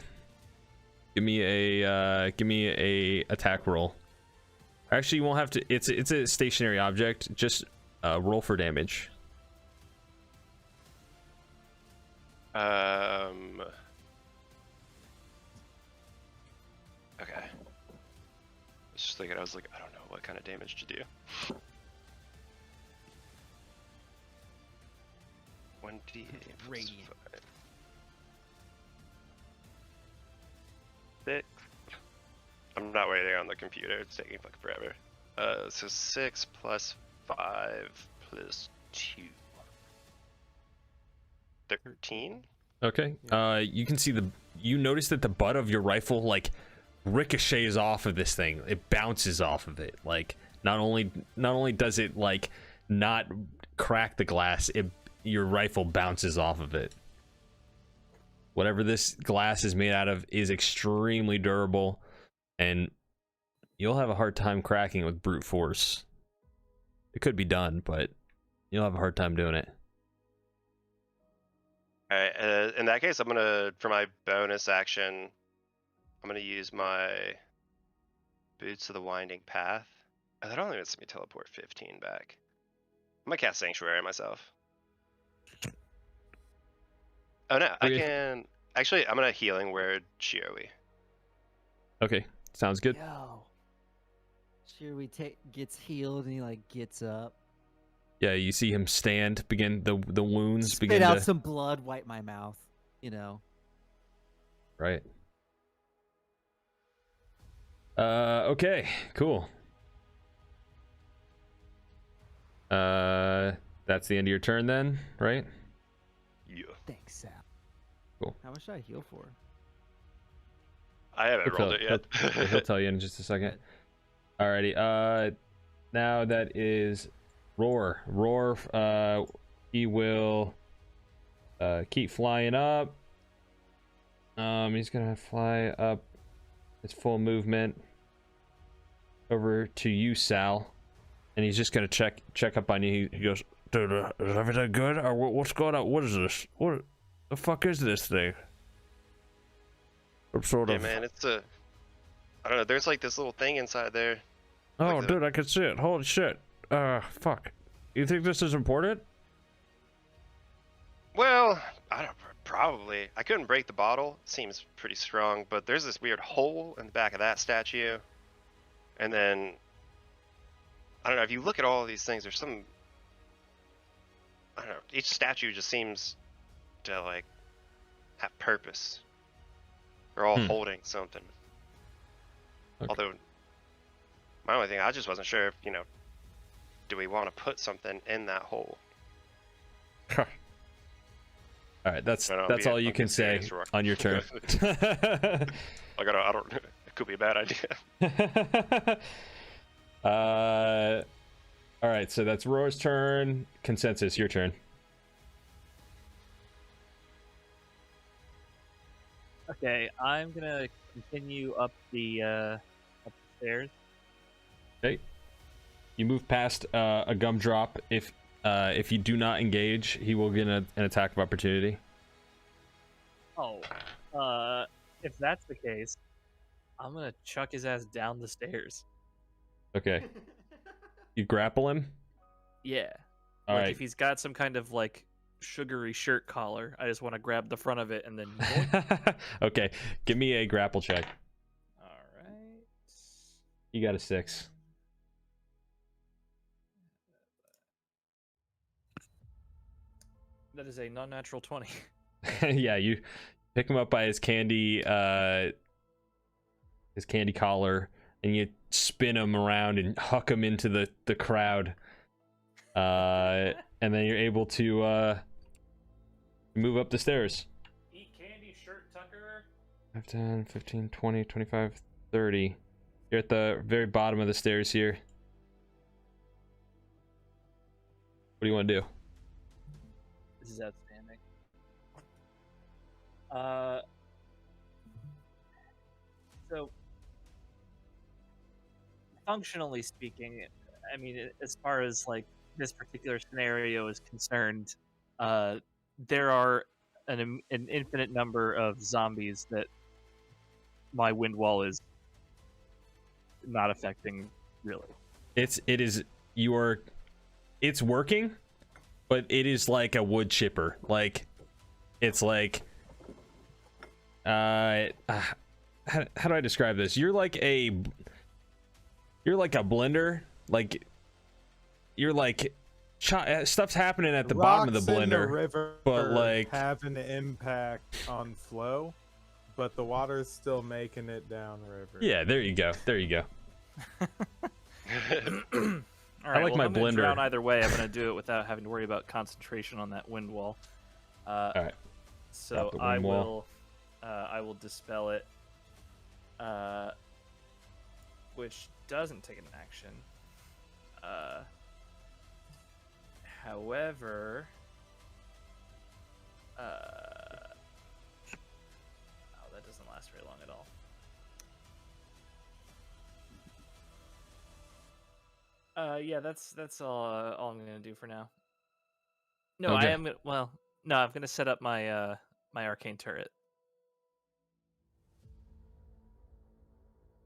Give me a attack roll. Actually, you won't have to. It's a stationary object. Just roll for damage. Okay. I was just thinking, I was like, I don't know what kind of damage to do. 1d8 Radiant. 6. I'm not waiting on the computer, it's taking fucking forever. So 6 plus 5 plus 2. 13? Okay. You can see you notice that the butt of your rifle like ricochets off of this thing. It bounces off of it. Like not only does it like not crack the glass, your rifle bounces off of it. Whatever this glass is made out of is extremely durable, and you'll have a hard time cracking with brute force. It could be done, but you'll have a hard time doing it. Alright, in that case, for my bonus action, I'm gonna use my Boots of the Winding Path. Oh, that only lets me teleport 15 back. I'm gonna cast Sanctuary myself. Oh no, I Okay. can. Actually, I'm gonna Healing Word Shiowi. Okay, sounds good. Yo. Sure, gets healed and he like gets up. Yeah, you see him stand, begin the wounds Spit begin out to some blood, wipe my mouth. You know. right. Okay, cool. That's the end of your turn then, right? Yeah. Thanks, Sal. Cool. How much should I heal for? I haven't rolled it yet. He'll tell you in just a second. Alrighty. Now that is Roar. Roar. He will keep flying up. He's gonna fly up his full movement over to you, Sal, and he's just gonna check up on you. He goes, "Dude, is everything good? Or what's going on? What is this? What the fuck is this thing?" Some sort Yeah, of. man, it's a. I don't know. There's like this little thing inside there. Oh, like dude, I can see it. Holy shit. Fuck. You think this is important? Well, I don't. Probably. I couldn't break the bottle. It seems pretty strong, but there's this weird hole in the back of that statue. And then, I don't know, if you look at all of these things, there's some, I don't know, each statue just seems to, like, have purpose. They're all holding something. Okay. Although, my only thing, I just wasn't sure if, do we want to put something in that hole? All right, that's all you can say on your turn. I don't, it could be a bad idea. All right, so that's Roar's turn. Consensus, your turn. Okay, I'm gonna continue up the stairs. Okay. You move past a gumdrop. If you do not engage, he will get an attack of opportunity. Oh, if that's the case, I'm gonna chuck his ass down the stairs. Okay. You grapple him? Yeah. All like right. if he's got some kind of like sugary shirt collar, I just want to grab the front of it and then yoink. Okay. Give me a grapple check. All right. You got a 6. That is a non-natural 20. Yeah, you pick him up by his candy collar, and you spin him around and huck him into the crowd. And then you're able to move up the stairs. Eat candy, shirt tucker. 5, 10, 15, 20, 25, 30. You're at the very bottom of the stairs here. What do you want to do? This is outstanding. So functionally speaking, I mean, as far as like this particular scenario is concerned, there are an infinite number of zombies that my wind wall is not affecting really. It's working, but it is like a wood chipper. Like it's like how do I describe this? You're like a blender. Like you're like stuff's happening at the bottom of the Rocks in blender, river but like have an impact on flow, but the water's still making it downriver. yeah, there you go. All right, like my I'm gonna blender. drown either way. I'm gonna do it without having to worry about concentration on that wind wall. All right. So the I wind wall. will dispel it, which doesn't take an action. However, oh, that doesn't last very long at all. Yeah, that's all I'm gonna do for now. No, Okay. I am. Well, no, I'm gonna set up my my arcane turret.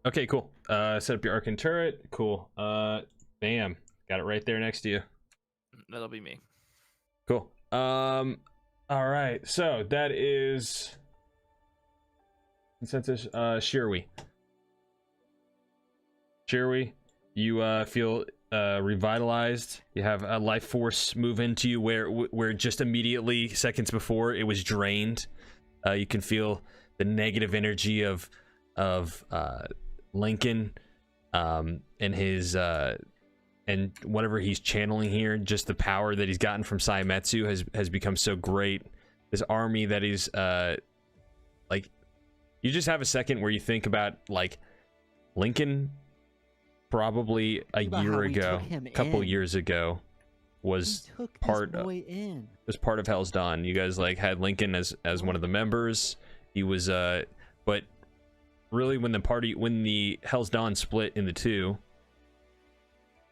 Okay, cool. Set up your Arcane turret. Cool. Bam. Got it right there next to you. That'll be me. Cool. All right. So that is consensus. Shirwi. Shirwi, you feel revitalized. You have a life force move into you where just immediately seconds before it was drained. You can feel the negative energy of Lincoln and his and whatever he's channeling here. Just the power that he's gotten from Saimetsu has become so great. This army that he's like, you just have a second where you think about like Lincoln probably a year ago, a couple years ago, was part of Hell's Dawn. You guys like had Lincoln as one of the members. He was but really when the Hell's Dawn split into two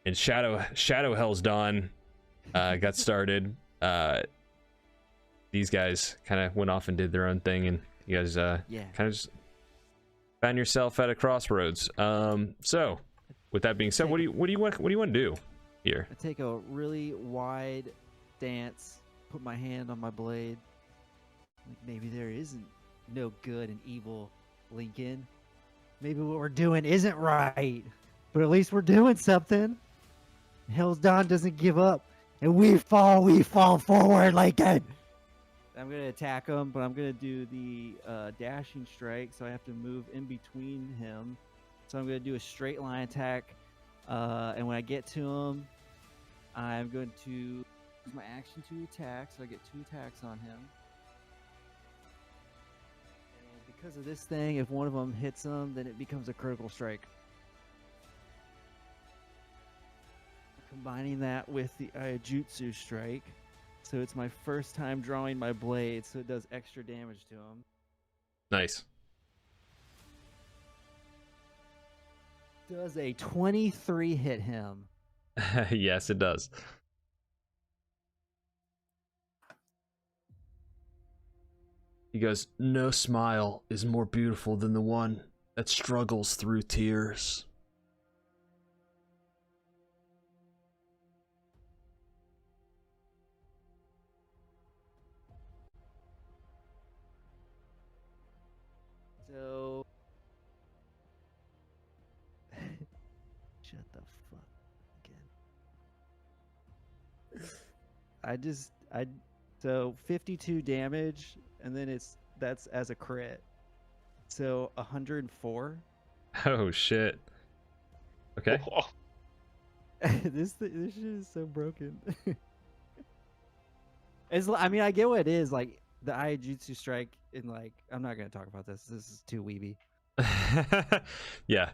and Shadow Hell's Dawn got started, these guys kind of went off and did their own thing, and you guys kind of just found yourself at a crossroads. So with that being said, what do you want to do here? I take a really wide stance, put my hand on my blade. Like, maybe there isn't no good and evil, Lincoln. Maybe what we're doing isn't right, but at least we're doing something. Hell's Dawn doesn't give up, and we fall forward, Lincoln. I'm gonna attack him, but I'm gonna do the dashing strike, so I have to move in between him. So I'm going to do a straight line attack, and when I get to him, I'm going to use my action to attack, so I get 2 attacks on him. And because of this thing, if one of them hits him, then it becomes a critical strike. Combining that with the Aiijutsu strike, so it's my first time drawing my blade, so it does extra damage to him. Nice. Does a 23 hit him? Yes, it does. He goes, "No smile is more beautiful than the one that struggles through tears." So shut the fuck again. So 52 damage, and then that's as a crit. So 104. Oh shit. Okay. This shit is so broken. I mean, I get what it is, like the Aiijutsu strike, and like I'm not gonna talk about this. This is too weeby. Yeah.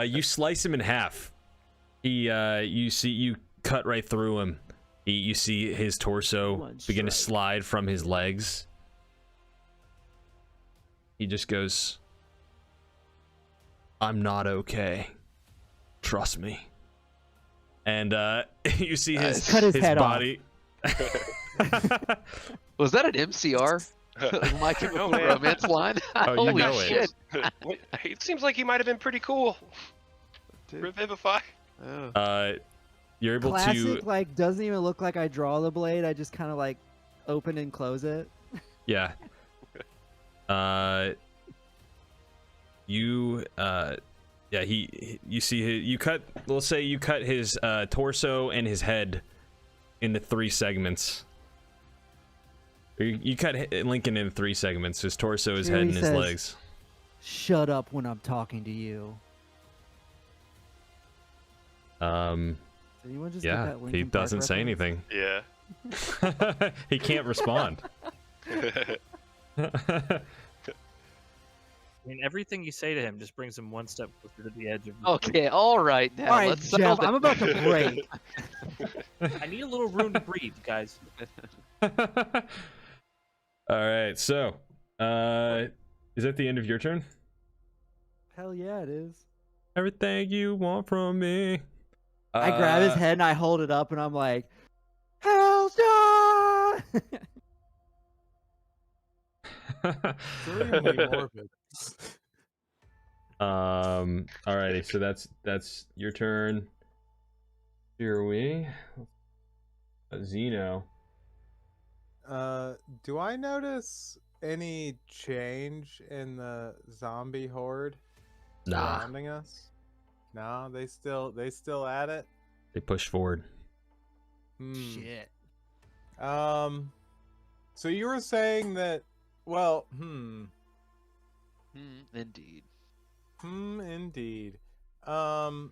You slice him in half. You cut right through him. You see his torso begin to slide from his legs. He just goes, "I'm not okay. Trust me." And you see his head body. Was that an MCR? My Chemical Romance line? Oh, you Holy know shit. It seems like he might have been pretty cool. Revivify. You're able Classic, to like, doesn't even look like I draw the blade. I just kind of like open and close it. Yeah. You see you cut, let's say you cut his torso and his head into 3 segments. Or you cut Lincoln into 3 segments: his torso, his head, and his legs. Shut up when I'm talking to you. Anyone just get that he Linkin Park doesn't say reference? anything. Yeah. He can't respond. I mean, everything you say to him just brings him one step closer to the edge of. Okay, all right now. All right, let's settle Jeff, I'm about to break. I need a little room to breathe, guys. All right, so is that the end of your turn? Hell yeah, it is. Everything you want from me. I grab his head and I hold it up and I'm like, Hell's Dawn! Extremely morbid. Alrighty, so that's your turn. Here we Zeno. Do I notice any change in the zombie horde surrounding us? No, they still at it. They push forward. Shit. So you were saying that? Well, Indeed. Indeed. How's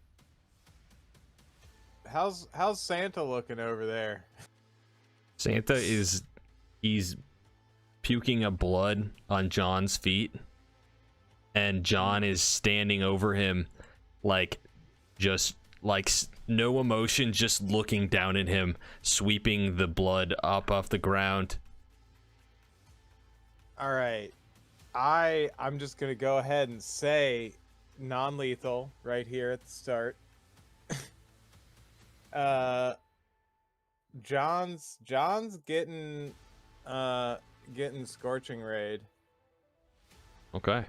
Santa looking over there? Santa he's puking up blood on John's feet, and John is standing over him, like just like no emotion, just looking down at him, sweeping the blood up off the ground. All right, I'm just gonna go ahead and say non-lethal right here at the start. John's getting scorching raid. Okay.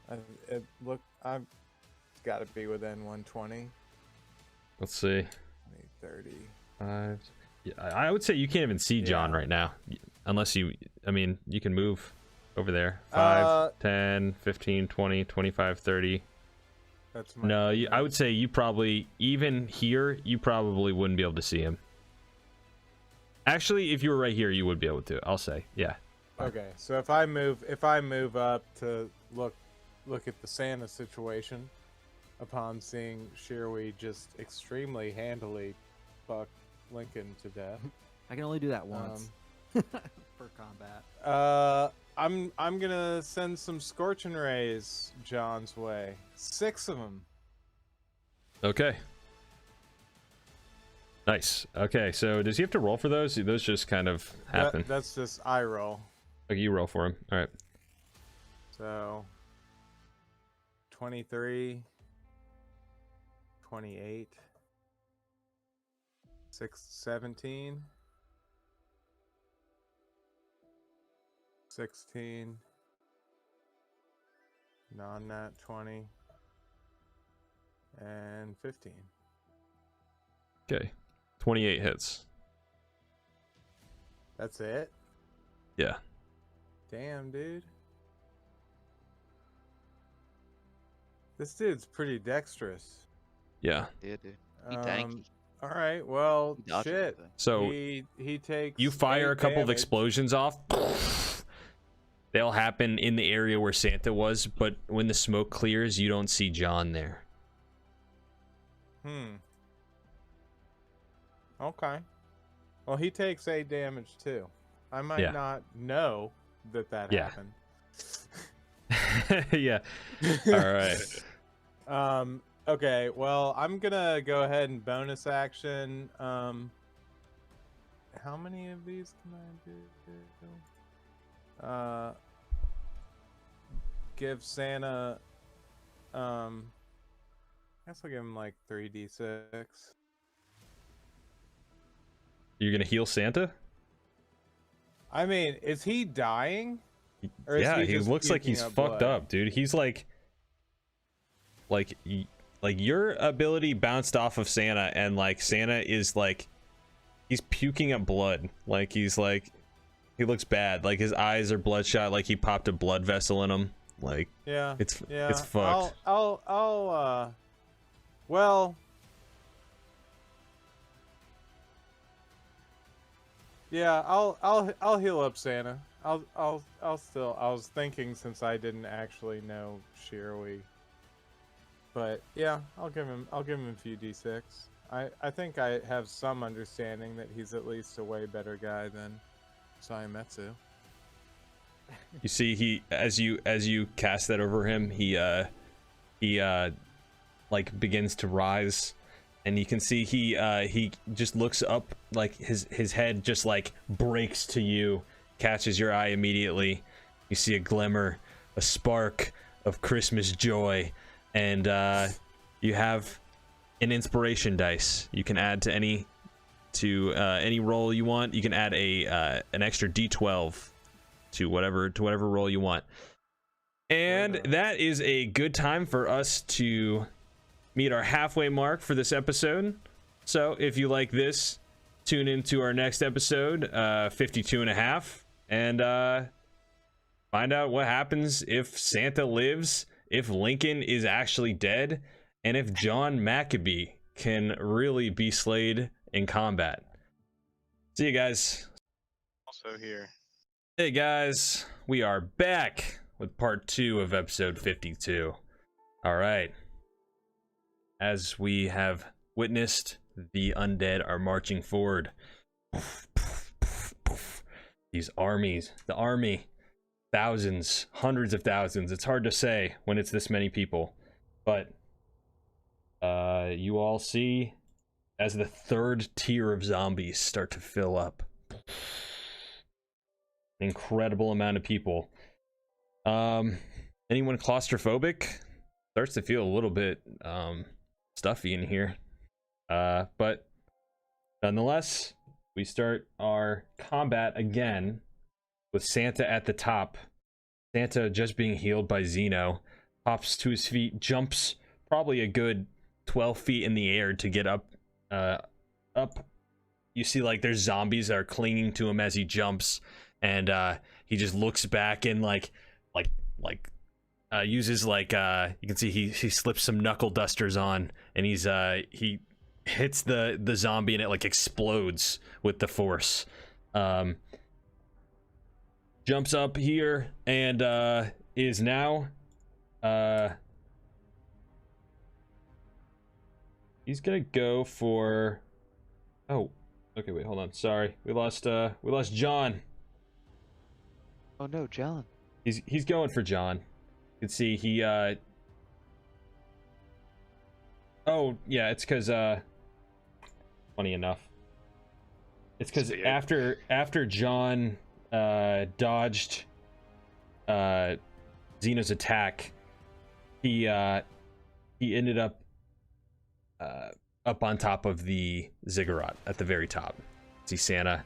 I've got to be within 120. Let's see. 30. 5. Yeah, I would say you can't even see John right now, unless you. I mean, you can move over there. 5, 10, 15, 20, 25, 30. That's my no, I would say you probably, even here, you probably wouldn't be able to see him. Actually, if you were right here, you would be able to. I'll say, yeah. Okay, so if I move up to look at the Santa situation, upon seeing Shirley just extremely handily fuck Lincoln to death. I can only do that once for combat. I'm gonna send some scorching rays John's way. 6 of them. Okay. Nice. Okay, so does he have to roll for those? Those just kind of happen. That's just I roll. Okay, you roll for him. All right. So 23, 28, 17, 16, non-nat 20, and 15. Okay. 28 hits. That's it? Yeah. Damn, dude. This dude's pretty dexterous. Yeah. Yeah, dude. He tanky. All right, well, He dodges shit. everything. So He takes. you fire 8 a couple of damage. explosions off. They'll happen in the area where Santa was, but when the smoke clears, you don't see John there. Okay. Well, he takes 8 damage too. I might not know that happened. Yeah. All right. Okay. Well, I'm gonna go ahead and bonus action. How many of these can I do? Give Santa. I guess I'll give him like 3d6. You're gonna heal Santa? I mean, is he dying? Or is Yeah, he just looks like puking he's up fucked blood? up, dude. He's like your ability bounced off of Santa, and like Santa is like, he's puking up blood. Like he's like, he looks bad. Like his eyes are bloodshot. Like he popped a blood vessel in him. Like it's fucked. Well, yeah, I'll heal up Santa. I was thinking, since I didn't actually know Shirley, but yeah, I'll give him a few d6. I think I have some understanding that he's at least a way better guy than Sayametsu. You see, he as you cast that over him, he like begins to rise, and you can see he just looks up, like his head just like breaks to you, catches your eye immediately. You see a glimmer, a spark of Christmas joy, and you have an inspiration dice. You can add to any roll you want. You can add an extra d12 to whatever roll you want. And that is a good time for us to meet our halfway mark for this episode. So if you like this, tune into our next episode, 52 and a half, and find out what happens if Santa lives, if Lincoln is actually dead, and if John Maccabee can really be slayed in combat. See you guys. Also here. Hey guys, we are back with part 2 of episode 52. All right. As we have witnessed, the undead are marching forward. These armies, the army, thousands, hundreds of thousands. It's hard to say when it's this many people, but you all see as the third tier of zombies start to fill up. Incredible amount of people. Anyone claustrophobic? Starts to feel a little bit stuffy in here. But nonetheless, we start our combat again with Santa at the top. Santa just being healed by Zeno, hops to his feet, jumps probably a good 12 feet in the air to get up. You see like there's zombies that are clinging to him as he jumps, and he just looks back and uses you can see he slips some knuckle dusters on, and he hits the zombie and it like explodes with the force. Jumps up here and is now he's gonna go for, oh okay, wait, hold on, sorry, we lost John. Oh no, John. He's going for John. You can see he oh yeah, it's because funny enough, it's because after John dodged Zeno's attack, he ended up on top of the ziggurat at the very top. See Santa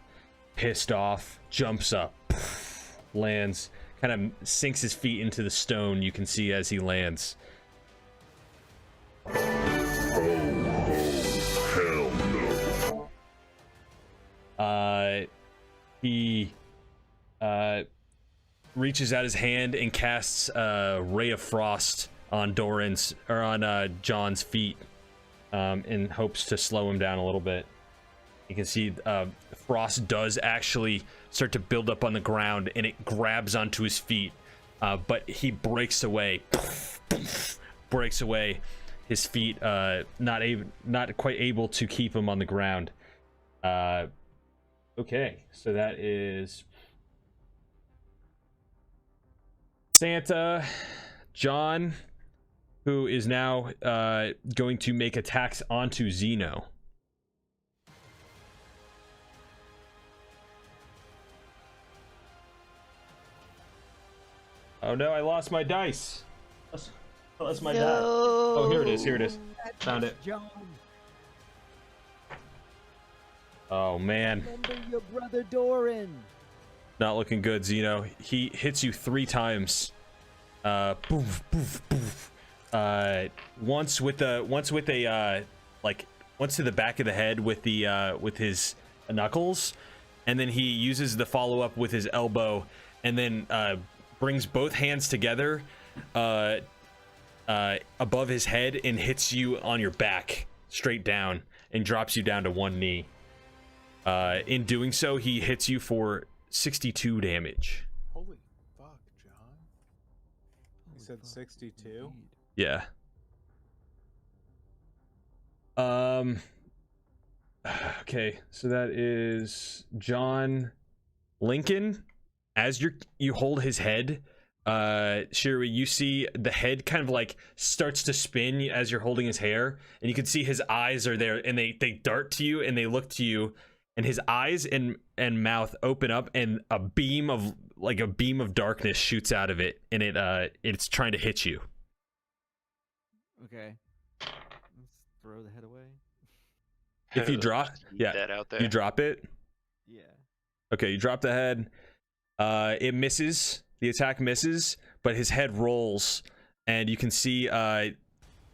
pissed off, jumps up, lands, kind of sinks his feet into the stone. You can see as he lands. Oh, hell no. He reaches out his hand and casts a ray of frost on John's feet, in hopes to slow him down a little bit. You can see frost does actually start to build up on the ground, and it grabs onto his feet, but he breaks away. His feet not quite able to keep him on the ground. Okay, so that is Santa, John, who is now going to make attacks onto Zeno. Oh no, I lost my dice. That's my dice. Oh, here it is. Found it. John, Oh man. remember your brother Doran. Not looking good, Zeno. He hits you 3 times. Poof, poof, poof. Once to the back of the head with his knuckles, and then he uses the follow-up with his elbow, and then brings both hands together above his head and hits you on your back straight down and drops you down to 1 knee. In doing so, he hits you for 62 damage. Holy fuck, John. You said 62? Yeah. Okay, so that is John. Lincoln, as you hold his head, Shiri, you see the head kind of like starts to spin as you're holding his hair, and you can see his eyes are there, and they dart to you and they look to you, and his eyes and mouth open up, and a beam of darkness shoots out of it, and it's trying to hit you. Okay. Let's throw the head away. If you drop, yeah, Dead out there. you drop it. Yeah. Okay, you drop the head. It misses. The attack misses, but his head rolls, and you can see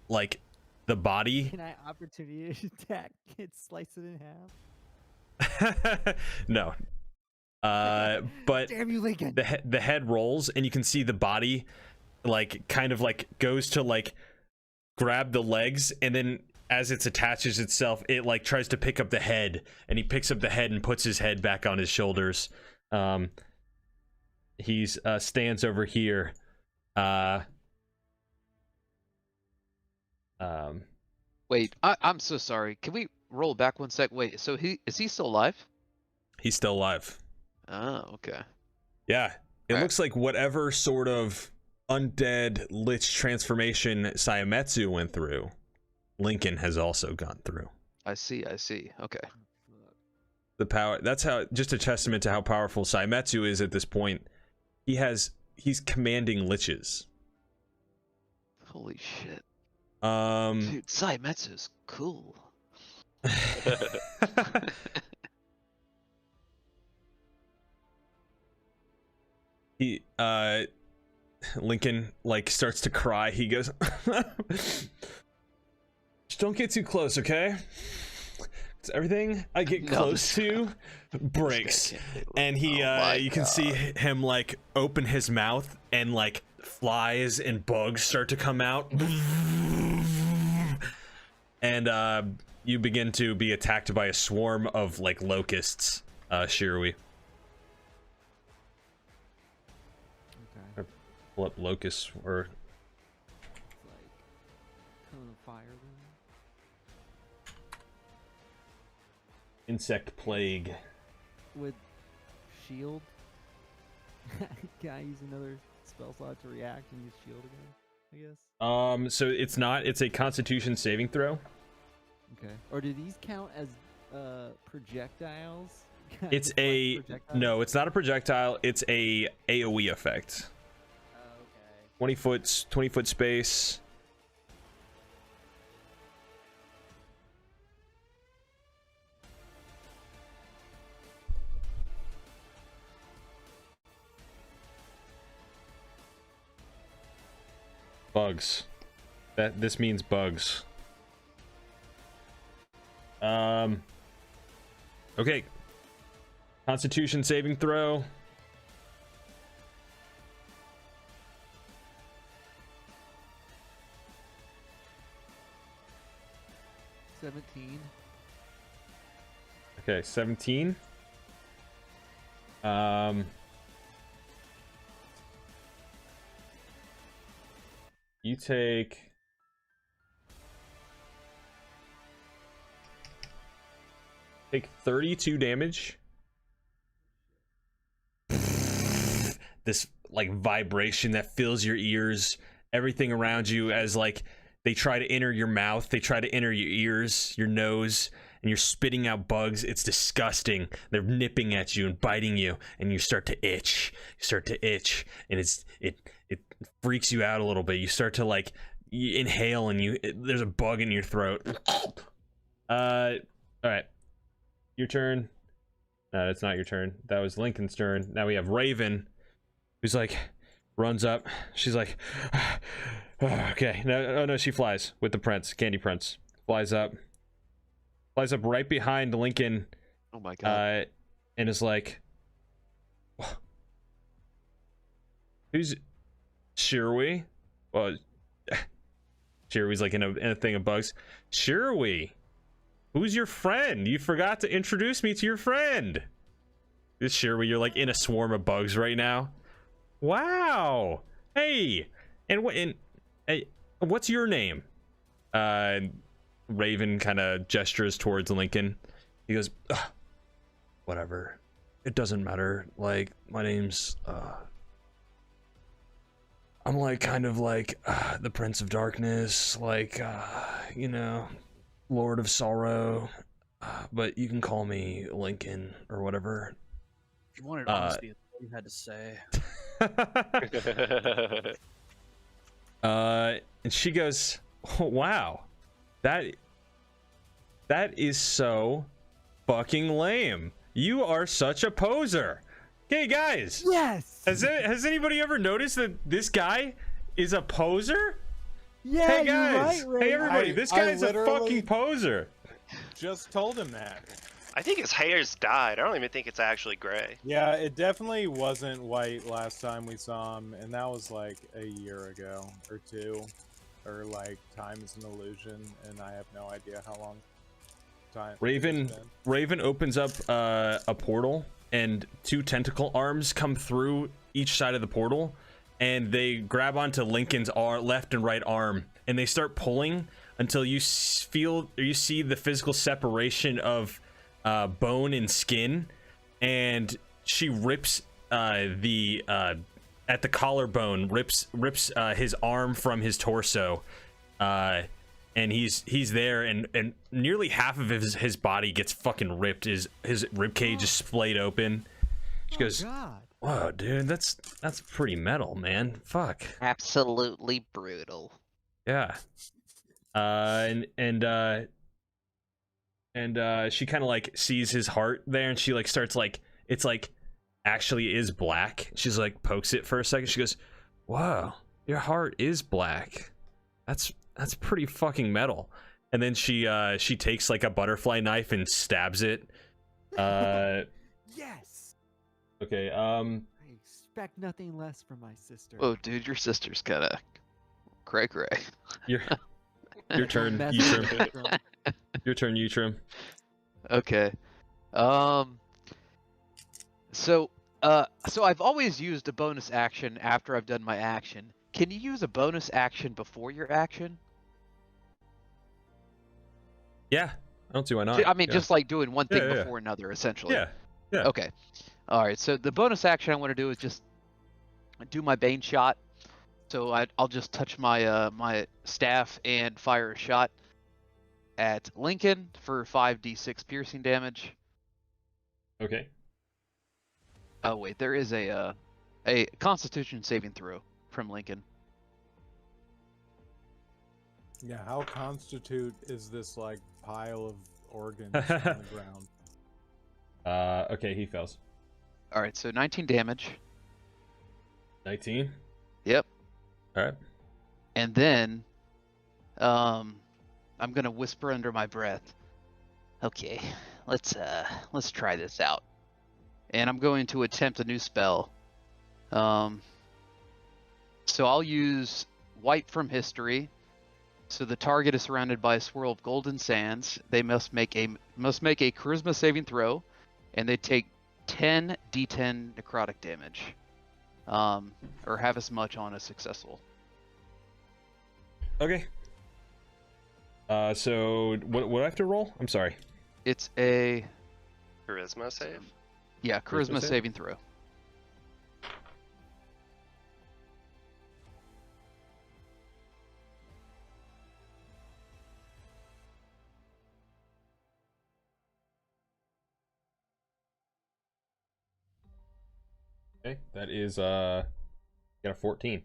like the body. Can I opportunity attack it, slice it in half? No. But Damn you, Lincoln. the head rolls, and you can see the body like kind of like goes to like grab the legs, and then as it attaches itself, it like tries to pick up the head, and he picks up the head and puts his head back on his shoulders. He's stands over here. Wait, I'm so sorry. Can we roll back 1 sec? Wait, so is he still alive? He's still alive. Oh, okay. Yeah, it Alright. looks like whatever sort of undead lich transformation Sayametsu went through, Lincoln has also gone through. I see. Okay. The power, that's how, just a testament to how powerful Sayametsu is at this point. He's commanding liches. Holy shit. Dude, Saimetsu's cool. he Lincoln like starts to cry. He goes, just don't get too close, okay? 'Cause everything I get close to breaks. And he you can see him like open his mouth, and like flies and bugs start to come out. And you begin to be attacked by a swarm of like locusts, Shirui. Okay. Pull up locusts or It's like cone of fire then. insect plague. With shield. Can I use another spell slot to react and use shield again? I guess. So it's a Constitution saving throw. Okay. Or do these count as projectiles? It's Just like a projectiles? no, it's not a projectile. It's a AOE effect. Oh, okay. 20 foot space. Bugs. This means bugs. Okay. Constitution saving throw. Okay, 17. You take 32 damage. This like vibration that fills your ears, everything around you, as like they try to enter your mouth, they try to enter your ears, your nose, and you're spitting out bugs. It's disgusting. They're nipping at you and biting you, and you start to itch. And it freaks you out a little bit. You start to like you inhale, and there's a bug in your throat. All right, your turn. No, that's not your turn. That was Lincoln's turn. Now we have Raven, who's like runs up. She's like, okay. No, she flies with the prince, Candy Prince. Flies up right behind Lincoln. Oh my god. And is like, who's Shirui? Well, Shirui's like in a thing of bugs. Shirui, who's your friend? You forgot to introduce me to your friend. This Shirui, you're like in a swarm of bugs right now. Wow. Hey, hey, what's your name? Raven kind of gestures towards Lincoln. He goes, whatever. It doesn't matter. Like, my name's, I'm like kind of like the Prince of Darkness, like, you know, Lord of Sorrow, but you can call me Lincoln or whatever. If you wanted honesty, that's all you had to say. And she goes, oh, wow, that is so fucking lame. You are such a poser. Hey guys, Yes. has anybody ever noticed that this guy is a poser? Yeah, Hey you're guys, right, Ray. hey everybody, this guy's a literally fucking poser. just told him that. I think his hair's dyed. I don't even think it's actually gray. Yeah, it definitely wasn't white last time we saw him, and that was like a year ago or two. Or like time is an illusion, and I have no idea how long time. Raven opens up a portal, and 2 tentacle arms come through each side of the portal, and they grab onto Lincoln's left and right arm, and they start pulling until you see the physical separation of bone and skin, and she rips at the collarbone, rips his arm from his torso, and he's there, and nearly half of his body gets fucking ripped. His rib cage is splayed open. She goes, God. "Whoa, dude, that's pretty metal, man. Fuck." Absolutely brutal. Yeah. And she kind of like sees his heart there, and she like starts like, it's like actually is black. She's like pokes it for a second. She goes, "Whoa, your heart is black. That's pretty fucking metal." And then she takes like a butterfly knife and stabs it. Yes. Okay. I expect nothing less from my sister. Oh, dude, your sister's kind of cray. Your turn, Mess Utrim. with them. Your turn, Utrim. Okay. So I've always used a bonus action after I've done my action. Can you use a bonus action before your action? Yeah, I don't see why not. I mean, Yeah. just like doing one thing Yeah. before another, essentially. Yeah. Yeah. Okay. All right. So the bonus action I want to do is just do my Bane shot. So I'll just touch my my staff and fire a shot at Lincoln for 5d6 piercing damage. Okay. Oh wait, there is a Constitution saving throw from Lincoln. Yeah, how constitute is this like pile of organs on the ground? Okay, he fails. All right, so 19 damage. 19. Yep. All right. And then, I'm gonna whisper under my breath. Okay, let's try this out. And I'm going to attempt a new spell. So I'll use Wipe from History. So the target is surrounded by a swirl of golden sands. They must make a charisma saving throw, and they take 10 d10 necrotic damage, or have as much on as successful. Okay. So what do I have to roll? I'm sorry. It's a Charisma save? charisma save? saving throw. Okay, that is got a 14.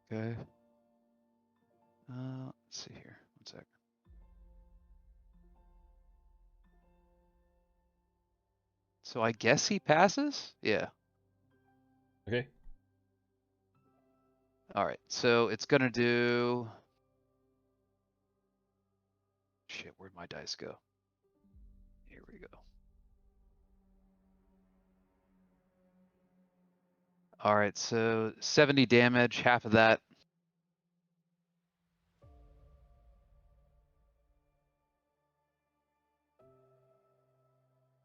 Okay. Let's see here. 1 sec. So I guess he passes? Yeah. Okay. All right. So it's going to do... Shit, where'd my dice go? Here we go. All right, so 70 damage, half of that.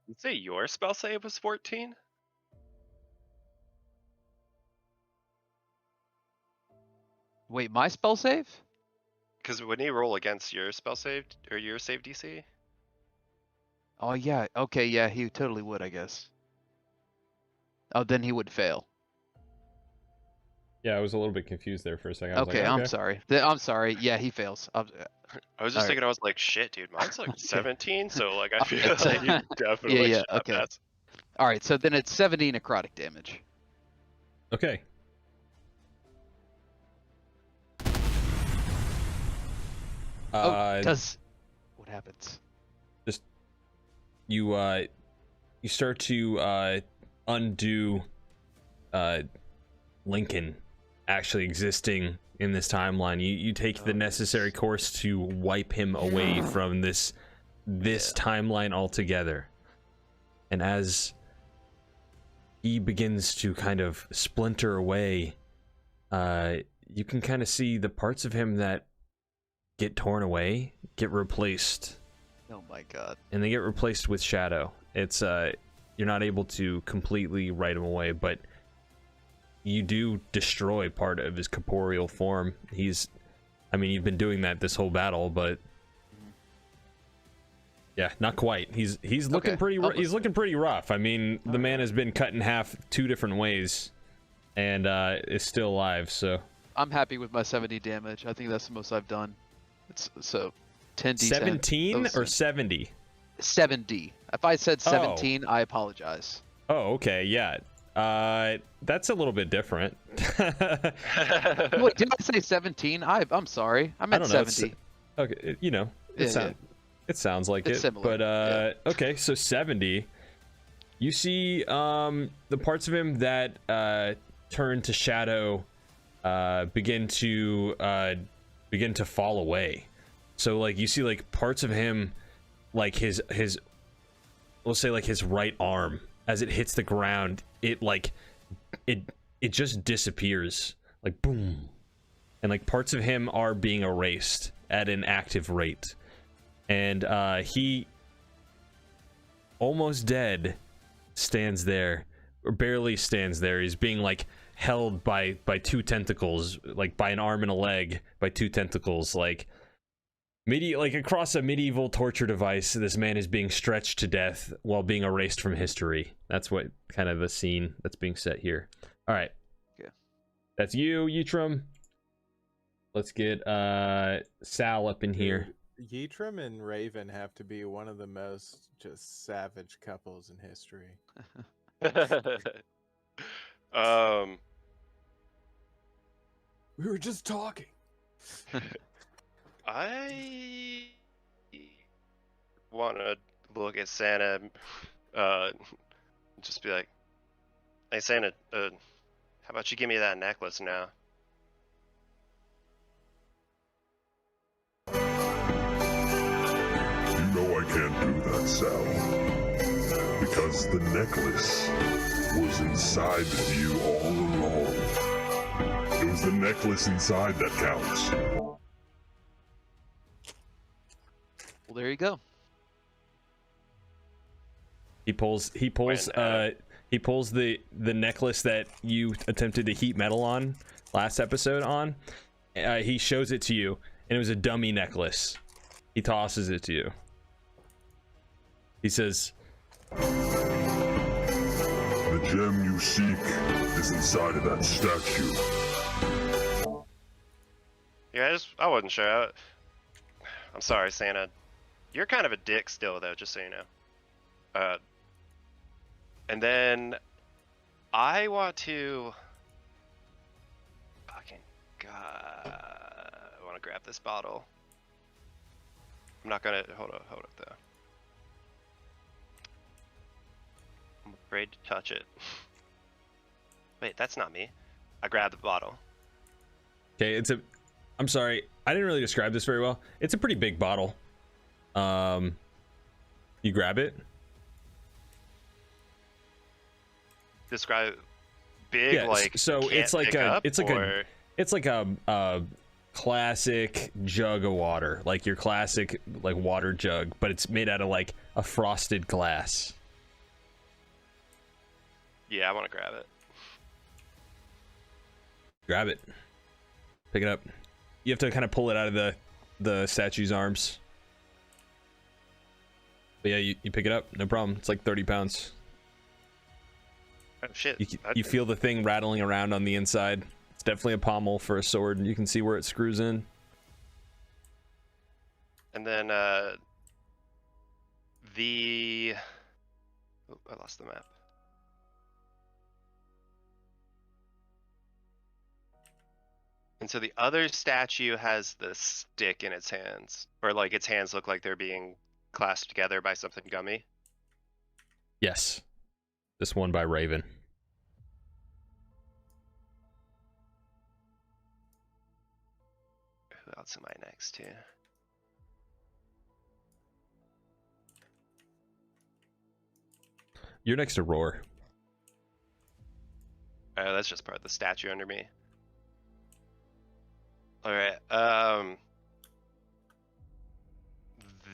You say your spell save was 14? Wait, my spell save? Because wouldn't he roll against your spell save or your save DC? Oh, yeah. Okay, yeah, he totally would, I guess. Oh, then he would fail. Yeah, I was a little bit confused there for a second. I was Okay, like, I'm sorry. I'm sorry. Yeah, he fails. I was just Alright. thinking, I was like, shit, dude, mine's like Okay. 17, so like I feel Okay. like you definitely yeah, should not okay. pass. All right, so then it's 70 necrotic damage. Okay. What happens? You start to undo Lincoln actually existing in this timeline. You take the necessary course to wipe him away from this timeline altogether. And as he begins to kind of splinter away, you can kind of see the parts of him that get torn away get replaced. Oh my god. And they get replaced with shadow. It's you're not able to completely write him away, but you do destroy part of his corporeal form. I mean, you've been doing that this whole battle, but yeah, not quite. He's looking he's looking pretty rough. I mean, the man has been cut in half 2 different ways and is still alive, so I'm happy with my 70 damage. I think that's the most I've done. It's so 10d10. 17 or 70? 70. If I said 17, I apologize. Oh, okay, yeah. That's a little bit different. Wait, did I say 17? I'm sorry. I meant 70. Okay, you know, it sounds like it's it. Similar. But okay, so 70. You see the parts of him that turn to shadow begin to fall away. So like you see like parts of him, like his we'll say like his right arm, as it hits the ground, it just disappears, like boom, and like parts of him are being erased at an active rate, and he, almost dead, stands there, or barely stands there. He's being like held by 2 tentacles, like by an arm and a leg, by 2 tentacles, like across a medieval torture device. This man is being stretched to death while being erased from history. That's what kind of the scene that's being set here. All right. Okay. That's you, Ytram. Let's get Sal up in here. Ytram and Raven have to be one of the most just savage couples in history. We were just talking. I want to look at Santa, just be like, "Hey Santa, how about you give me that necklace now?" You know I can't do that, Sal. Because the necklace was inside of you all along. It was the necklace inside that counts. Well, there you go. He pulls the necklace that you attempted to heat metal on last episode on. He shows it to you, and it was a dummy necklace. He tosses it to you. He says, "The gem you seek is inside of that statue." Yeah, I wasn't sure. I'm sorry, Santa. You're kind of a dick still, though, just so you know. And then I want to fucking I want to grab this bottle. I'm not gonna hold up though. I'm afraid to touch it. Wait, that's not me. I grabbed the bottle. okay, I'm sorry, I didn't really describe this very well. It's a pretty big bottle. You grab it. Describe big, Yeah, like so it's like a classic jug of water, like your classic like water jug, but it's made out of like a frosted glass. Yeah, I want to grab it. Grab it. Pick it up. You have to kind of pull it out of the statue's arms. But yeah, you pick it up, no problem. It's like 30 pounds. Oh shit. You feel the thing rattling around on the inside. It's definitely a pommel for a sword, and you can see where it screws in. And then I lost the map. And so the other statue has the stick in its hands, or like its hands look like they're being clasped together by something gummy. Yes. This one by Raven. Who else am I next to? You're next to Roar. Oh, that's just part of the statue under me. Alright,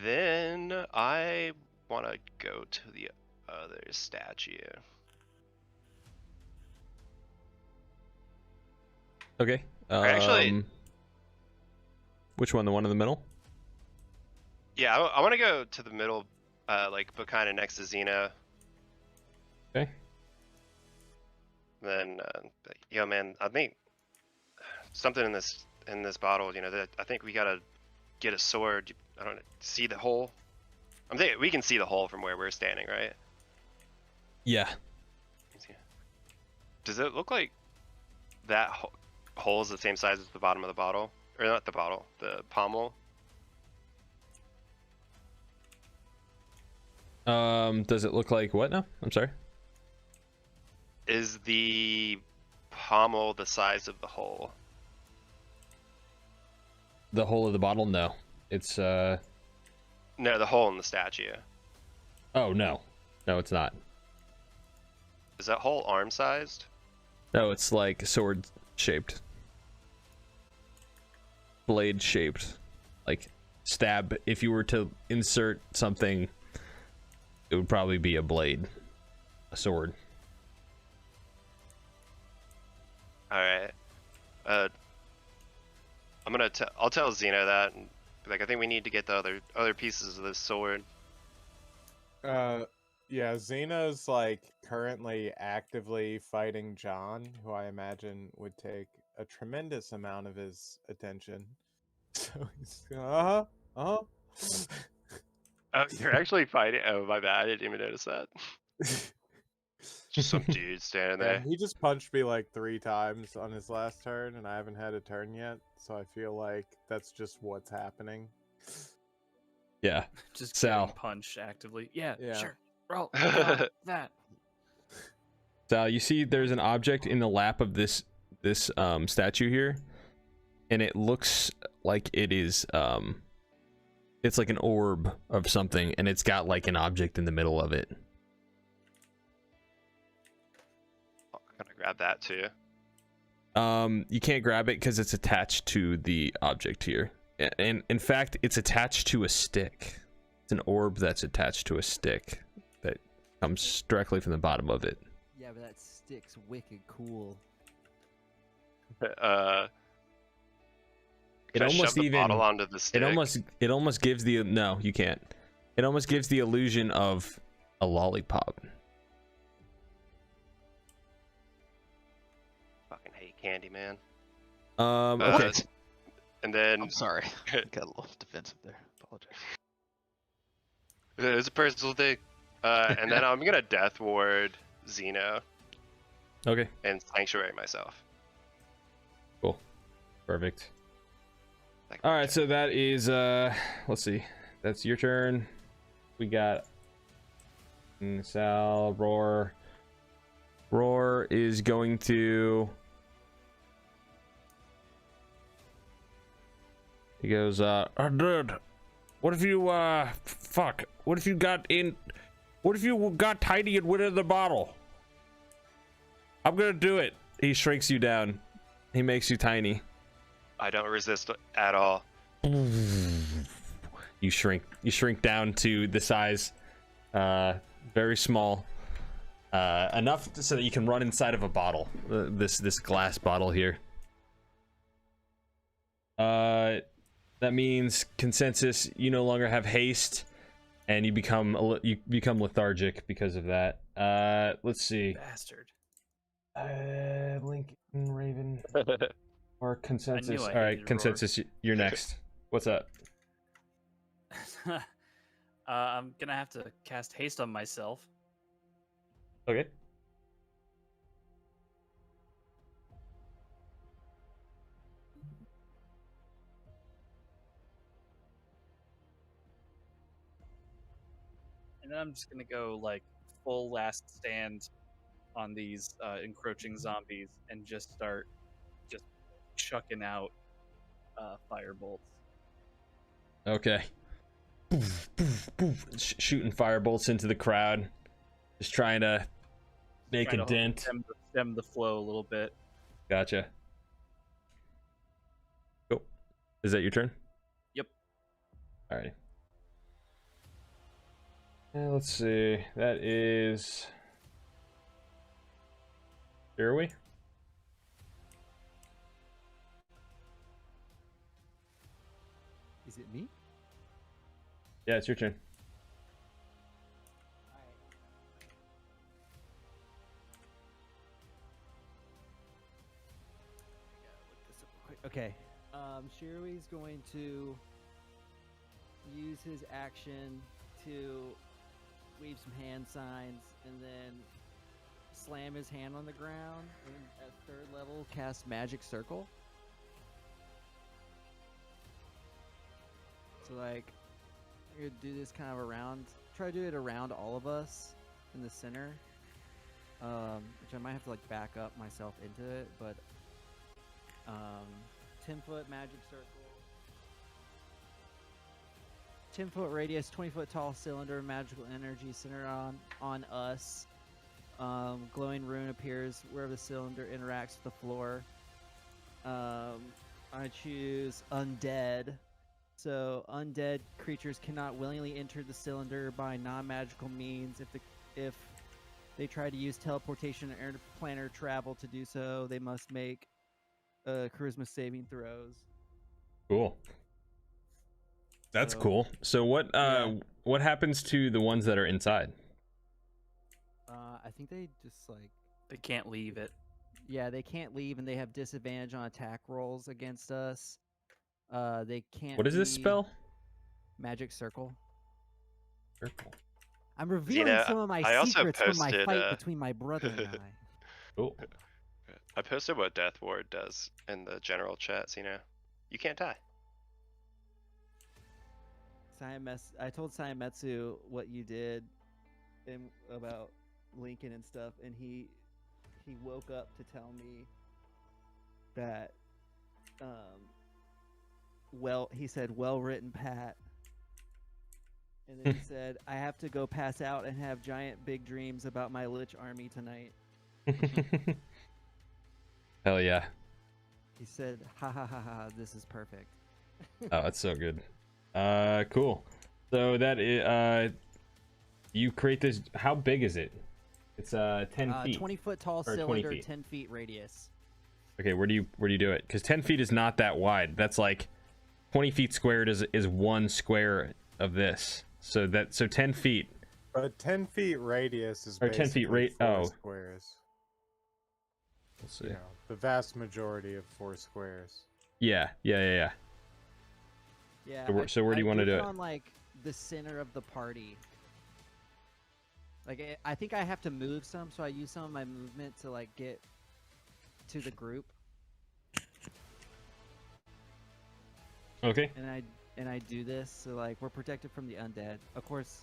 then I want to go to the other statue. Okay. Or actually, which one? The one in the middle? yeah, I want to go to the middle, like, but kind of next to Xena. Okay. Then, yo, man, I think something in this bottle, you know, that I think we gotta get a sword. I don't see the hole. I'm thinking we can see the hole from where we're standing, right? Yeah. Does it look like that hole is the same size as the bottom of the bottle, or not the bottle, the pommel? Does it look like what now? I'm sorry. Is the pommel the size of the hole? The hole of the bottle? No. It's No, the hole in the statue. Oh no. No, it's not. Is that hole arm sized? No, it's like sword shaped. Blade shaped. Like stab. If you were to insert something, it would probably be a blade. A sword. Alright. I'll tell Xena that, and be like, I think we need to get the other pieces of this sword. Yeah, Xena's like currently actively fighting John, who I imagine would take a tremendous amount of his attention. So he's Oh, you're actually fighting? Oh, my bad. I didn't even notice that. Just some dude standing yeah, there. he just punched me like 3 times on his last turn, and I haven't had a turn yet, so I feel like that's just what's happening. Yeah. Just Sal. getting punched actively. Yeah, Yeah. sure. Roll. That. Sal, you see there's an object in the lap of this statue here, and it looks like it is it's like an orb of something, and it's got like an object in the middle of it. I'm gonna grab that too. You can't grab it because it's attached to the object here, and in fact it's attached to a stick. It's an orb that's attached to a stick that comes directly from the bottom of it. Yeah, but that stick's wicked cool. It Can I almost shove the even bottle onto the stick? it almost gives the no, you can't. It almost gives the illusion of a lollipop. Fucking hate candy, man. Okay. And then I'm sorry. I got a little defensive there. Apologize. it was a personal thing. And then I'm gonna death ward Xeno Okay. and sanctuary myself. Cool. Perfect. Like, All right, so that is let's see. That's your turn. We got Sal, Roar. Roar is going to He goes, dude, what if you fuck? What if you got tiny and went in the bottle? I'm gonna do it. He shrinks you down. He makes you tiny. I don't resist at all. You shrink down to the size, very small, enough so that you can run inside of a bottle. This glass bottle here. That means consensus. You no longer have haste, and you become lethargic because of that. Let's see. Bastard. Lincoln Raven or consensus. I All right, hated Roar. consensus. You're next. What's up? I'm gonna have to cast haste on myself. Okay. And then I'm just gonna go like full last stand on these encroaching zombies and just start just chucking out firebolts. Okay. Poof, poof, poof. Shooting firebolts into the crowd. Just trying to make Trying a to dent. stem the flow a little bit. Gotcha. Cool. Is that your turn? Yep. Alrighty. Let's see. That is. Here are we? Is it me? Yeah, it's your turn. Okay. Shirui's going to use his action to wave some hand signs and then slam his hand on the ground and at 3rd level cast Magic Circle. So like, I'm gonna do this kind of around, try to do it around all of us in the center. Which I might have to like back up myself into it, but 10-foot magic circle, 10-foot radius, 20-foot tall cylinder, magical energy centered on us. Glowing rune appears wherever the cylinder interacts with the floor. I choose undead. So undead creatures cannot willingly enter the cylinder by non-magical means. If they try to use teleportation or interplanar travel to do so, they must make charisma saving throws. Cool. That's So, cool. So what happens to the ones that are inside? I think they just like, They can't leave it. yeah, they can't leave and they have disadvantage on attack rolls against us. They can't. What is this be spell? Magic Circle. Circle. I'm revealing Xena, some of my I also secrets from my posted, fight between my brother and I. Cool. I posted what Death Ward does in the general chat, so you can't die. I told Sayametsu what you did and about Lincoln and stuff, and he woke up to tell me that he said well written, Pat. And then he said, I have to go pass out and have giant big dreams about my Lich army tonight. Hell yeah. He said, ha ha ha ha, this is perfect. Oh, that's so good. Cool. So that is, you create this, how big is it? It's 10 feet. 20-foot tall Or 20 cylinder, feet. 10 feet radius. Okay, where do you do it? Because 10 feet is not that wide. That's like 20 feet squared is one square of this. So 10 feet. But 10 feet radius is Or 10 feet basically four oh. squares. Let's see. You know, the vast majority of 4 squares. Yeah. Yeah. So where do you want to do it? On like the center of the party. Like I think I have to move some, so I use some of my movement to like get to the group. Okay. And I do this, so like we're protected from the undead. Of course,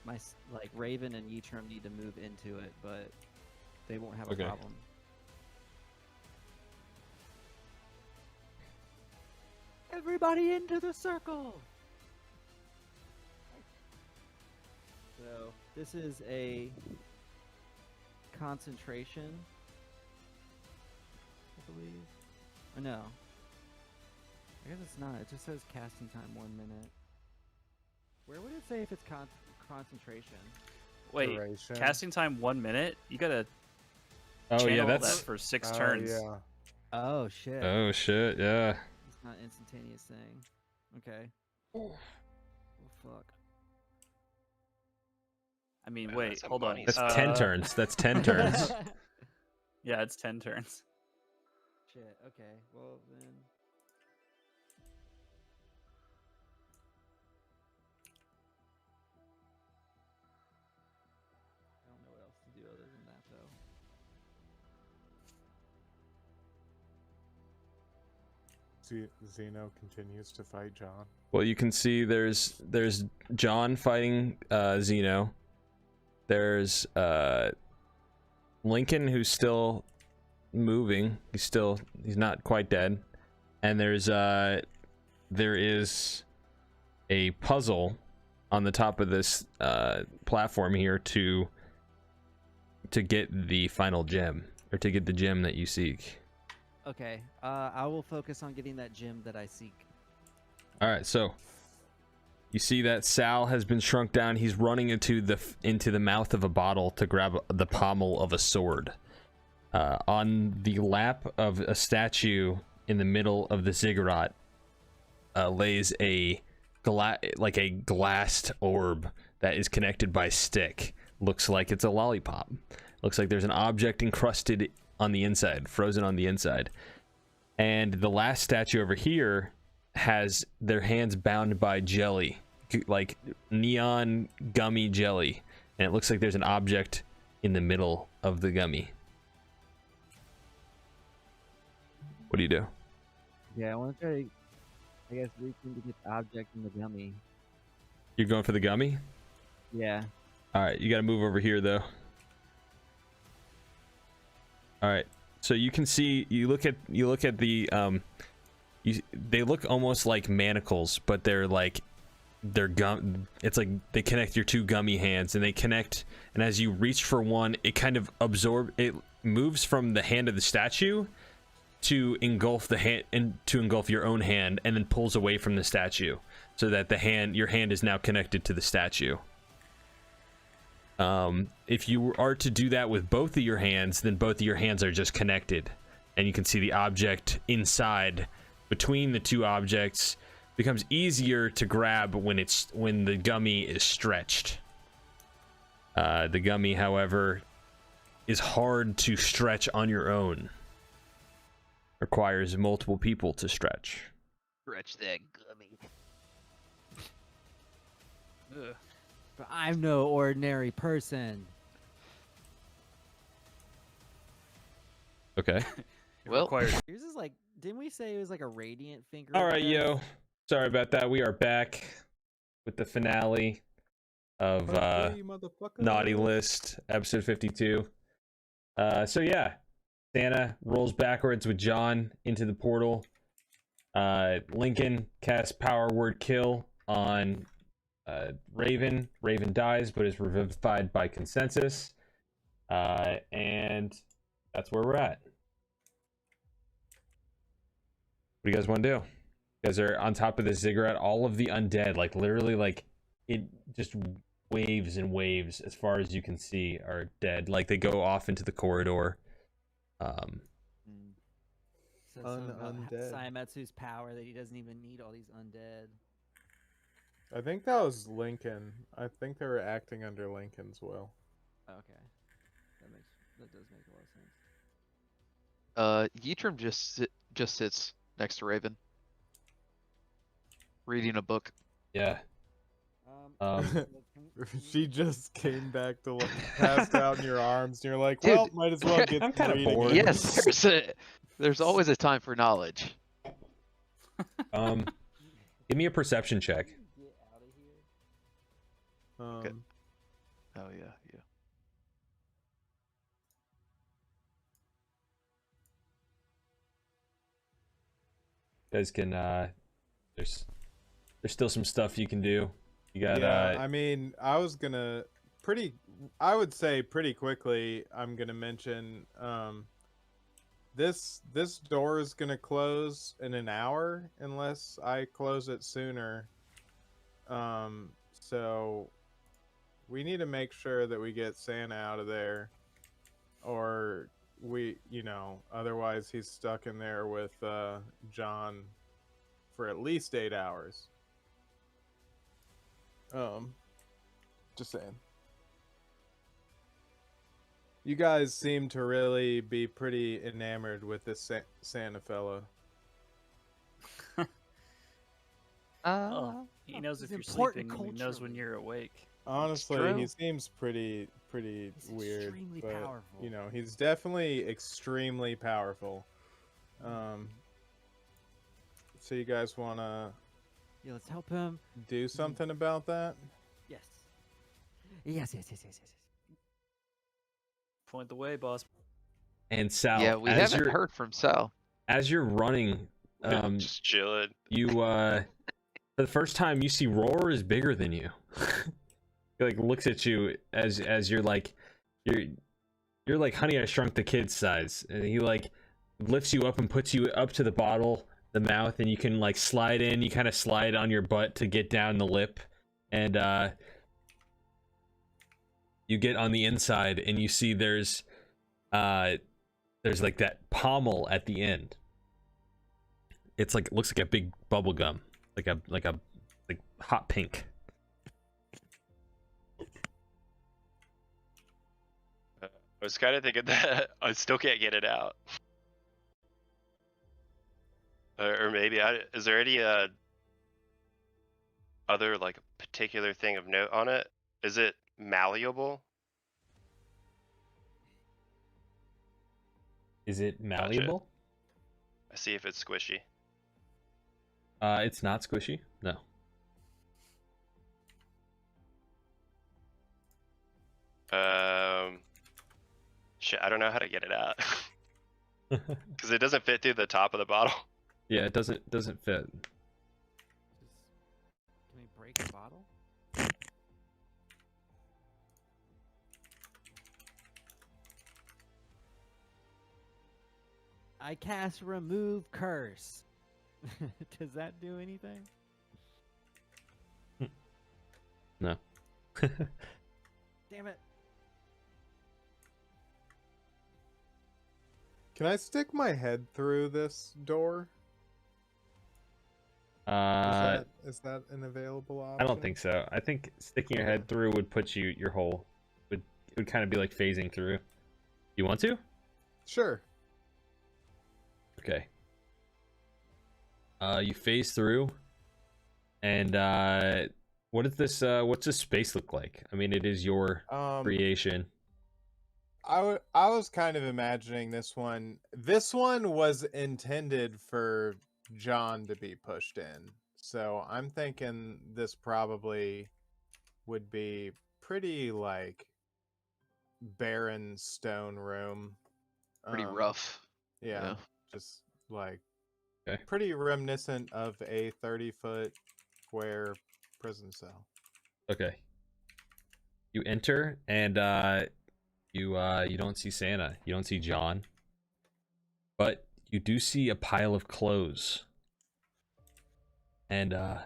my like Raven and Yitram need to move into it, but they won't have a problem. Everybody into the circle! So, this is a concentration, I believe. Or no. I guess it's not. It just says casting time 1 minute. Where would it say if it's concentration? Wait, Duration. casting time 1 minute? You gotta Oh yeah, channel that's. that for 6 turns. Yeah. Oh shit. Oh shit, yeah. It's not instantaneous thing. Okay. Oh fuck. I mean, Man, wait, that's a hold on. money That's 10 turns. That's 10 turns. Yeah, it's 10 turns. Shit. Okay. Well then. I don't know what else to do other than that though. Zeno continues to fight John. Well, you can see there's John fighting Zeno, There's Lincoln, who's still moving. He's not quite dead. And there is a puzzle on the top of this platform here to get the final gem, or to get the gem that you seek. Okay, I will focus on getting that gem that I seek. All right, so you see that Sal has been shrunk down. He's running into the mouth of a bottle to grab the pommel of a sword. On the lap of a statue in the middle of the ziggurat lays a glassed orb that is connected by stick. Looks like it's a lollipop. Looks like there's an object encrusted on the inside, frozen on the inside. And the last statue over here has their hands bound by jelly, like neon gummy jelly. And it looks like there's an object in the middle of the gummy. What do you do? Yeah, I want to try to, I guess, reach in to get the object in the gummy. You're going for the gummy? Yeah. All right, you got to move over here though. All right, so you can see, you look at the they look almost like manacles, but they're it's like they connect your two gummy hands, and they connect, and as you reach for one, it kind of it moves from the hand of the statue to engulf the hand, and to engulf your own hand, and then pulls away from the statue, so that your hand is now connected to the statue. If you are to do that with both of your hands, then both of your hands are just connected, and you can see the object inside. Between the two objects becomes easier to grab when the gummy is stretched. The gummy, however, is hard to stretch on your own. Requires multiple people to stretch. Stretch that gummy. Ugh. But I'm no ordinary person. Okay. It Well- requires Yours is like, didn't we say it was like a radiant finger? All right, yo. Sorry about that. We are back with the finale of Hey, motherfucker. Naughty List, episode 52. So yeah, Santa rolls backwards with John into the portal. Lincoln casts Power Word Kill on Raven. Raven dies, but is revivified by consensus. And that's where we're at. What do you guys want to do? You guys are on top of this ziggurat. All of the undead, like literally, like it just waves and waves as far as you can see, are dead. Like they go off into the corridor. So something about undead. Saiyamatsu's power that he doesn't even need all these undead. I think that was Lincoln. I think they were acting under Lincoln's will. Okay, that does make a lot of sense. Yitrim just sits next to Raven, reading a book. Yeah. She just came back to passed out in your arms, and you're like, Dude, well, might as well get I'm kinda reading bored. it." Yes, there's always a time for knowledge. Give me a perception check. Get out of here. Um, Oh yeah. You guys can there's still some stuff you can do. You got yeah, I mean, I would say pretty quickly, I'm gonna mention this door is gonna close in an hour unless I close it sooner. So we need to make sure that we get Santa out of there, or otherwise he's stuck in there with John for at least 8 hours. Just saying. You guys seem to really be pretty enamored with this Santa fella. Oh, he knows if It's you're important sleeping. He knows when culturally. you're awake. Honestly, true. he seems pretty He's weird, extremely but powerful. he's definitely extremely powerful. So you guys want to Yeah, let's help him. do something about that? Yes. Yes. Point the way, boss. And Sal, Yeah, we as haven't you're heard from Sal. as you're running, Just chilling. you for the first time you see Roar is bigger than you. He like looks at you as you're like Honey I Shrunk the Kid size, and he like lifts you up and puts you up to the bottle, the mouth, and you can like slide in. You kind of slide on your butt to get down the lip, and you get on the inside, and you see there's like that pommel at the end. It's like, it looks like a big bubble gum, like hot pink. I was kind of thinking that I still can't get it out. Or maybe is there any other like particular thing of note on it? Is it malleable? Is it malleable? I see if it's squishy. It's not squishy. No. Shit, I don't know how to get it out. Because it doesn't fit through the top of the bottle. Yeah, it doesn't fit. Just, can we break the bottle? I cast remove curse. Does that do anything? No. Damn it. Can I stick my head through this door? Is that an available option? I don't think so. I think sticking your head through would put your hole it would kind of be like phasing through. You want to? Sure. Okay. You phase through, and what's this space look like? I mean, it is your creation. I was kind of imagining this one. This one was intended for John to be pushed in. So I'm thinking this probably would be pretty like barren stone room. Pretty rough. Yeah. Just like pretty reminiscent of a 30-foot square prison cell. Okay. You enter, and you don't see Santa. You don't see John. But you do see a pile of clothes. And I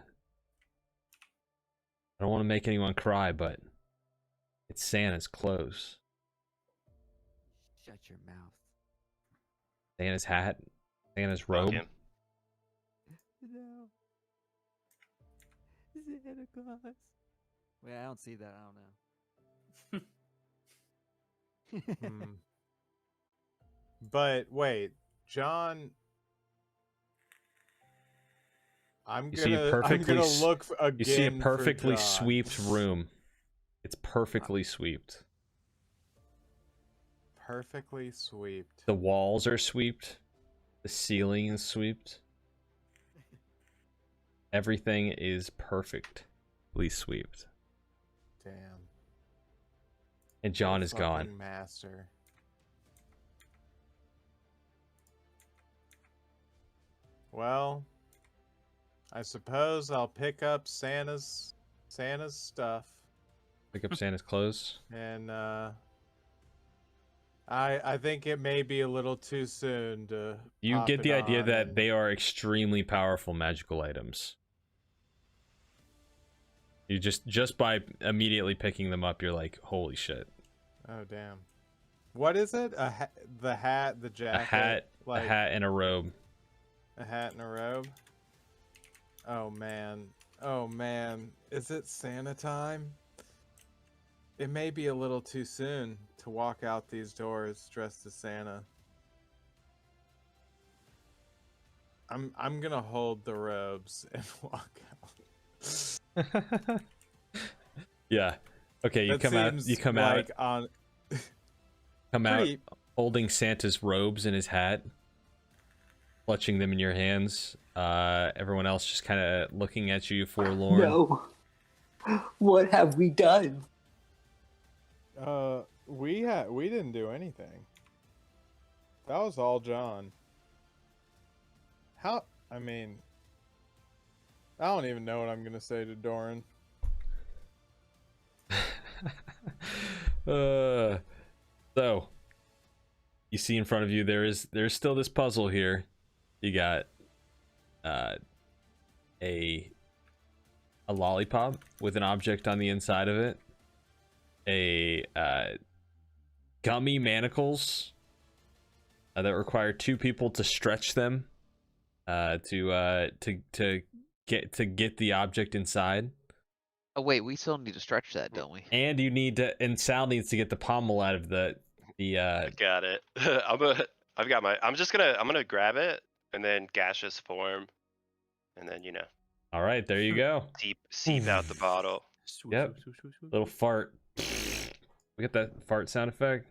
don't want to make anyone cry, but it's Santa's clothes. Shut your mouth. Santa's hat, Santa's robe. Okay. No. Santa Claus. Wait, I don't see that. I don't know. But wait, John. I'm gonna look again. You see a perfectly swept room. It's perfectly swept. Perfectly swept. The walls are swept. The ceiling is swept. Everything is perfectly swept. Damn. And John is gone. Fucking master. Well, I suppose I'll pick up Santa's stuff. Pick up Santa's clothes. And I think it may be a little too soon to. You get the idea that they are extremely powerful magical items. You just by immediately picking them up, you're like, holy shit. Oh damn! What is it? The hat, the jacket, a hat and a robe. A hat and a robe. Oh man! Oh man! Is it Santa time? It may be a little too soon to walk out these doors dressed as Santa. I'm gonna hold the robes and walk out. Yeah. Okay, you come out. You come like out. Come out holding Santa's robes and his hat, clutching them in your hands. Everyone else just kind of looking at you forlorn. No. What have we done? We didn't do anything. That was all John. How? I mean, I don't even know what I'm gonna say to Doran. So you see in front of you there's still this puzzle here. You got a lollipop with an object on the inside of it, a gummy manacles that require 2 people to stretch them to get the object inside. Oh wait, we still need to stretch that, don't we? And you need to, and Sal needs to get the pommel out of the I got it. I'm gonna grab it and then gaseous form, and then all right, there you go. seep out the bottle. Yep. Little fart. We get that fart sound effect.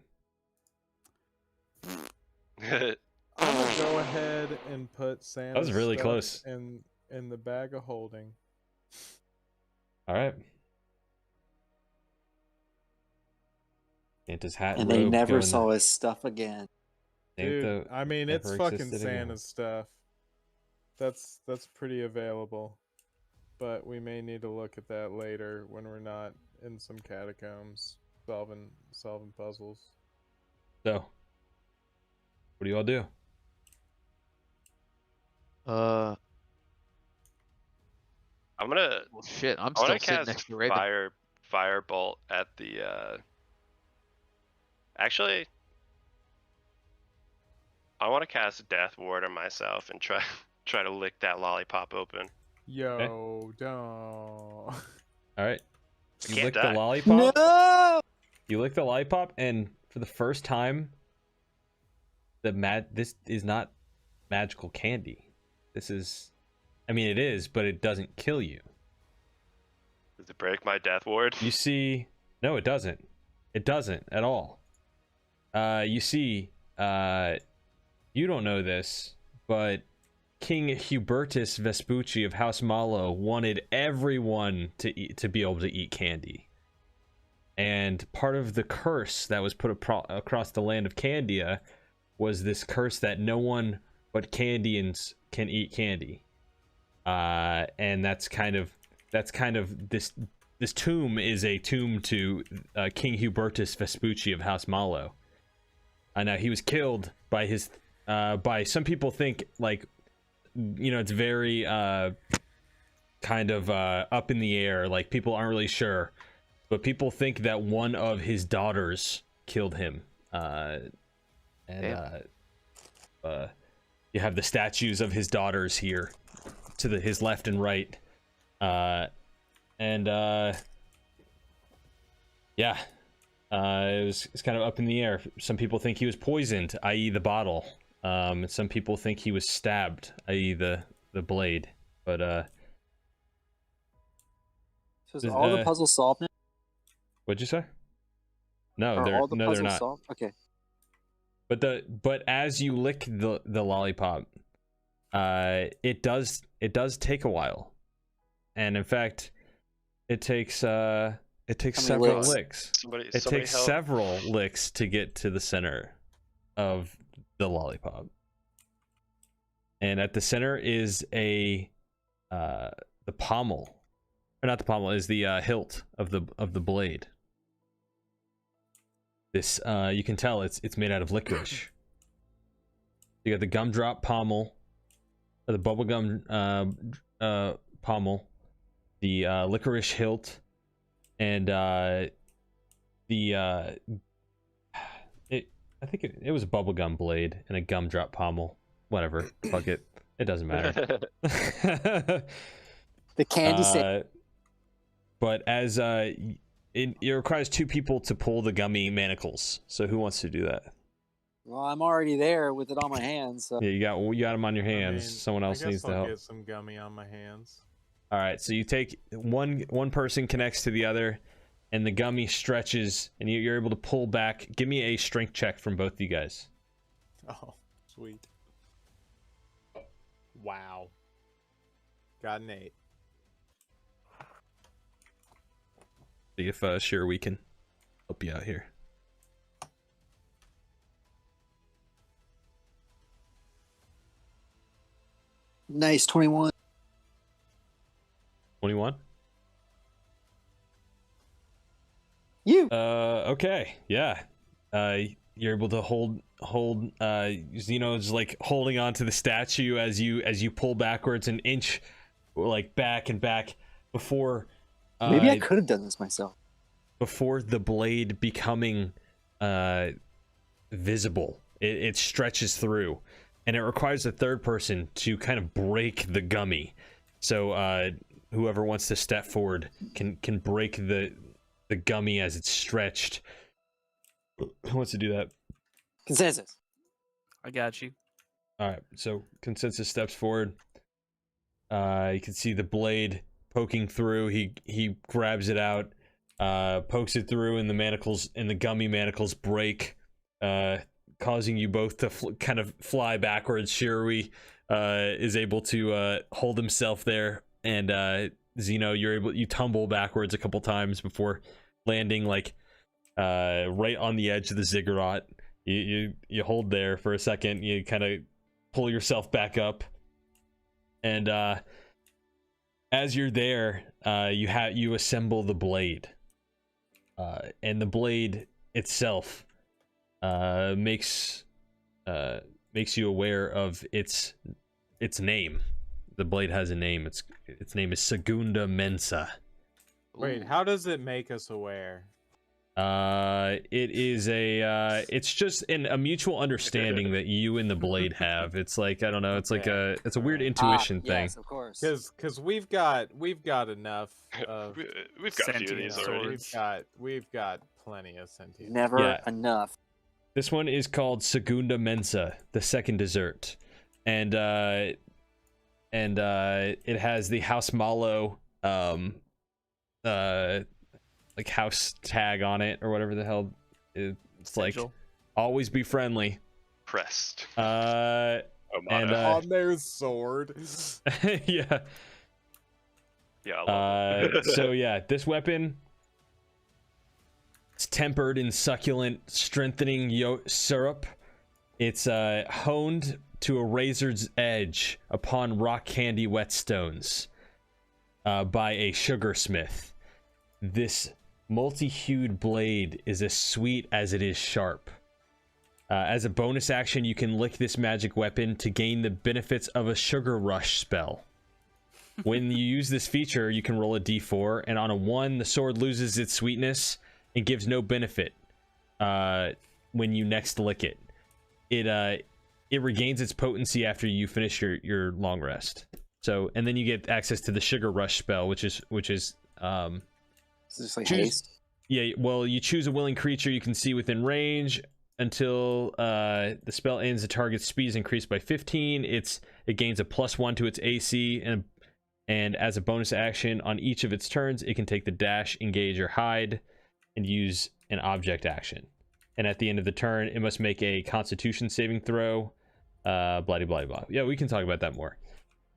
I'm gonna go ahead and put Santa's That was really stuff close. in the bag of holding. All right. Santa's hat And they robe never going- saw his stuff again. Dude, Santa I mean, it's never fucking existed again. Santa's stuff. That's pretty available, but we may need to look at that later when we're not in some catacombs solving puzzles. So, what do you all do? I'm gonna. Well, shit, I'm I still want to sitting cast next to Raven. firebolt at the. Actually, I want to cast Death Ward on myself and try to lick that lollipop open. Yo, don't. All right. You Can't lick die. the lollipop. No! You lick the lollipop, and for the first time, this is not magical candy. This is, I mean, it is, but it doesn't kill you. Does it break my Death Ward? You see, no, it doesn't. It doesn't at all. You see, you don't know this, but King Hubertus Vespucci of House Malo wanted everyone to be able to eat candy. And part of the curse that was put across the land of Candia was this curse that no one but Candians can eat candy. And that's kind of this tomb is a tomb to King Hubertus Vespucci of House Malo. Now he was killed by his by some people think, like, it's very kind of up in the air, like people aren't really sure, but people think that one of his daughters killed him. You have the statues of his daughters here to his left and right, it's kind of up in the air. Some people think he was poisoned, i.e. the bottle. Some people think he was stabbed, i.e. the blade. But So is all the puzzles solved now? what'd you say? No, Are all the they're puzzles not. solved? Okay. But as you lick the lollipop, it does take a while, and in fact, it takes several licks. It takes help. several licks to get to the center of the lollipop, and at the center is the pommel, or not the pommel, is the hilt of the blade. This you can tell it's made out of licorice. You got the gumdrop pommel, or the bubblegum pommel, the licorice hilt, and I think it was a bubblegum blade and a gumdrop pommel. Whatever, fuck it, it doesn't matter. The candy sand. But as it requires 2 people to pull the gummy manacles. So who wants to do that? Well, I'm already there with it on my hands. So. Yeah, you got them on your hands. I mean, Someone else needs to I'll help. get some gummy on my hands. All right, so you take one person connects to the other, and the gummy stretches, and you're able to pull back. Give me a strength check from both of you guys. Oh, sweet. Wow. Got an 8. See if sure we can help you out here. Nice 21. 21. You. Okay, yeah. You're able to hold. Xeno's like holding on to the statue as you pull backwards an inch, like back and back before. Maybe I could have done this myself. Before the blade becoming visible, it stretches through, and it requires a third person to kind of break the gummy. So whoever wants to step forward can break the gummy as it's stretched. Who wants to do that? Consensus. I got you. All right, so Consensus steps forward. You can see the blade poking through. He grabs it out, pokes it through, and the gummy manacles break, causing you both to kind of fly backwards. Shirui is able to hold himself there, and Xeno, you tumble backwards a couple times before landing like right on the edge of the ziggurat. You hold there for a second. You kind of pull yourself back up, and as you're there, you assemble the blade, and the blade itself makes you aware of its name. The blade has a name. Its name is Segunda Mensa. Wait, how does it make us aware? It is it's just a mutual understanding that you and the blade have. It's like, I don't know, it's like it's a weird intuition thing. Yes, of course. Because we've got enough of We've got a few of these sentient already. we've got plenty of sentient. Never enough. This one is called Segunda Mensa, the second dessert, and it has the House Malo like house tag on it or whatever the hell. It's like always be friendly. Pressed. And On their sword. yeah. Yeah. I love it. So yeah, this weapon, it's tempered in succulent, strengthening syrup. It's honed to a razor's edge upon rock candy whetstones by a sugarsmith. This multi-hued blade is as sweet as it is sharp. As a bonus action, you can lick this magic weapon to gain the benefits of a sugar rush spell. When you use this feature, you can roll a d4, and on a 1, the sword loses its sweetness and gives no benefit when you next lick it. It regains its potency after you finish your long rest. So, and then you get access to the sugar rush spell, which is Is this like haste? Yeah, well, you choose a willing creature you can see within range until the spell ends. The target's speed is increased by 15. It gains a +1 to its AC, and as a bonus action on each of its turns, it can take the dash, engage, or hide, and use an object action. And at the end of the turn, it must make a Constitution saving throw. Blah blah blah blah. Yeah, we can talk about that more.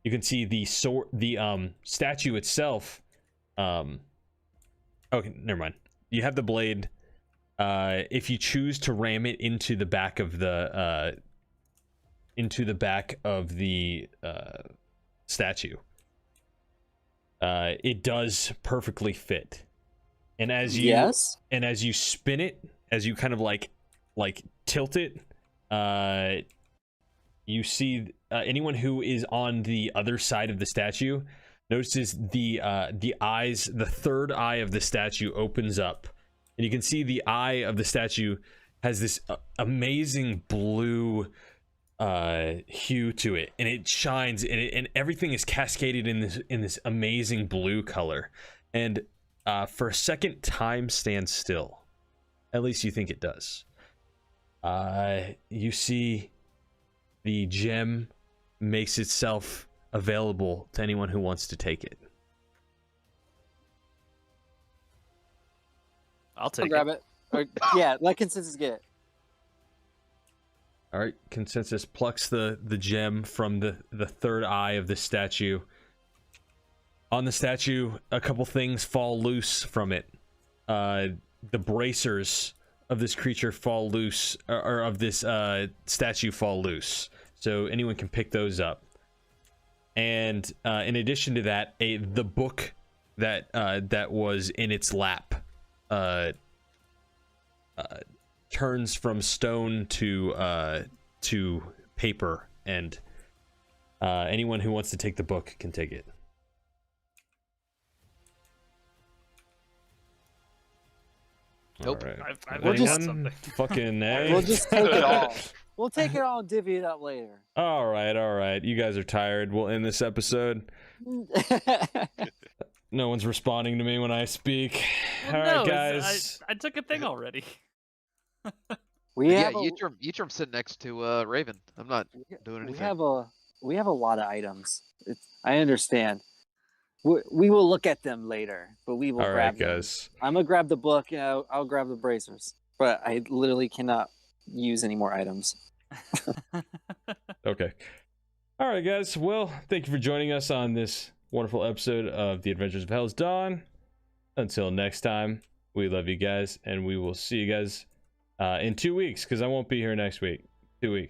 You can see the statue itself. Okay, never mind. You have the blade. If you choose to ram it into the back of the statue, it does perfectly fit. And as you spin it, as you kind of like tilt it, you see anyone who is on the other side of the statue notices the third eye of the statue opens up, and you can see the eye of the statue has this amazing blue hue to it, and it shines, and everything is cascaded in this amazing blue color. And for a second, time stands still. At least you think it does. You see the gem makes itself available to anyone who wants to take it. I'll take grab it. Or, yeah, let Consensus get it. All right, Consensus plucks the gem from the third eye of the statue. On the statue, a couple things fall loose from it. The bracers of this creature fall loose, or of this statue fall loose. So anyone can pick those up. And in addition to that, the book that was in its lap turns from stone to paper, and anyone who wants to take the book can take it. Nope. Alright. I've We'll got just- something. Fucking A. We'll just take it all. We'll take it all and divvy it up later. All right. You guys are tired. We'll end this episode. No one's responding to me when I speak. Well, All no, right, guys. I took a thing already. we Yeah, have a, Yitram's sitting next to Raven. I'm not doing anything. we have a lot of items. I understand. We will look at them later, but we will All grab right, them. guys. I'm gonna grab the book and I'll grab the bracers, but I literally cannot use any more items. Okay. All right, guys. Well, thank you for joining us on this wonderful episode of The Adventures of Hell's Dawn. Until next time, we love you guys, and we will see you guys in 2 weeks, because I won't be here next week. 2 weeks.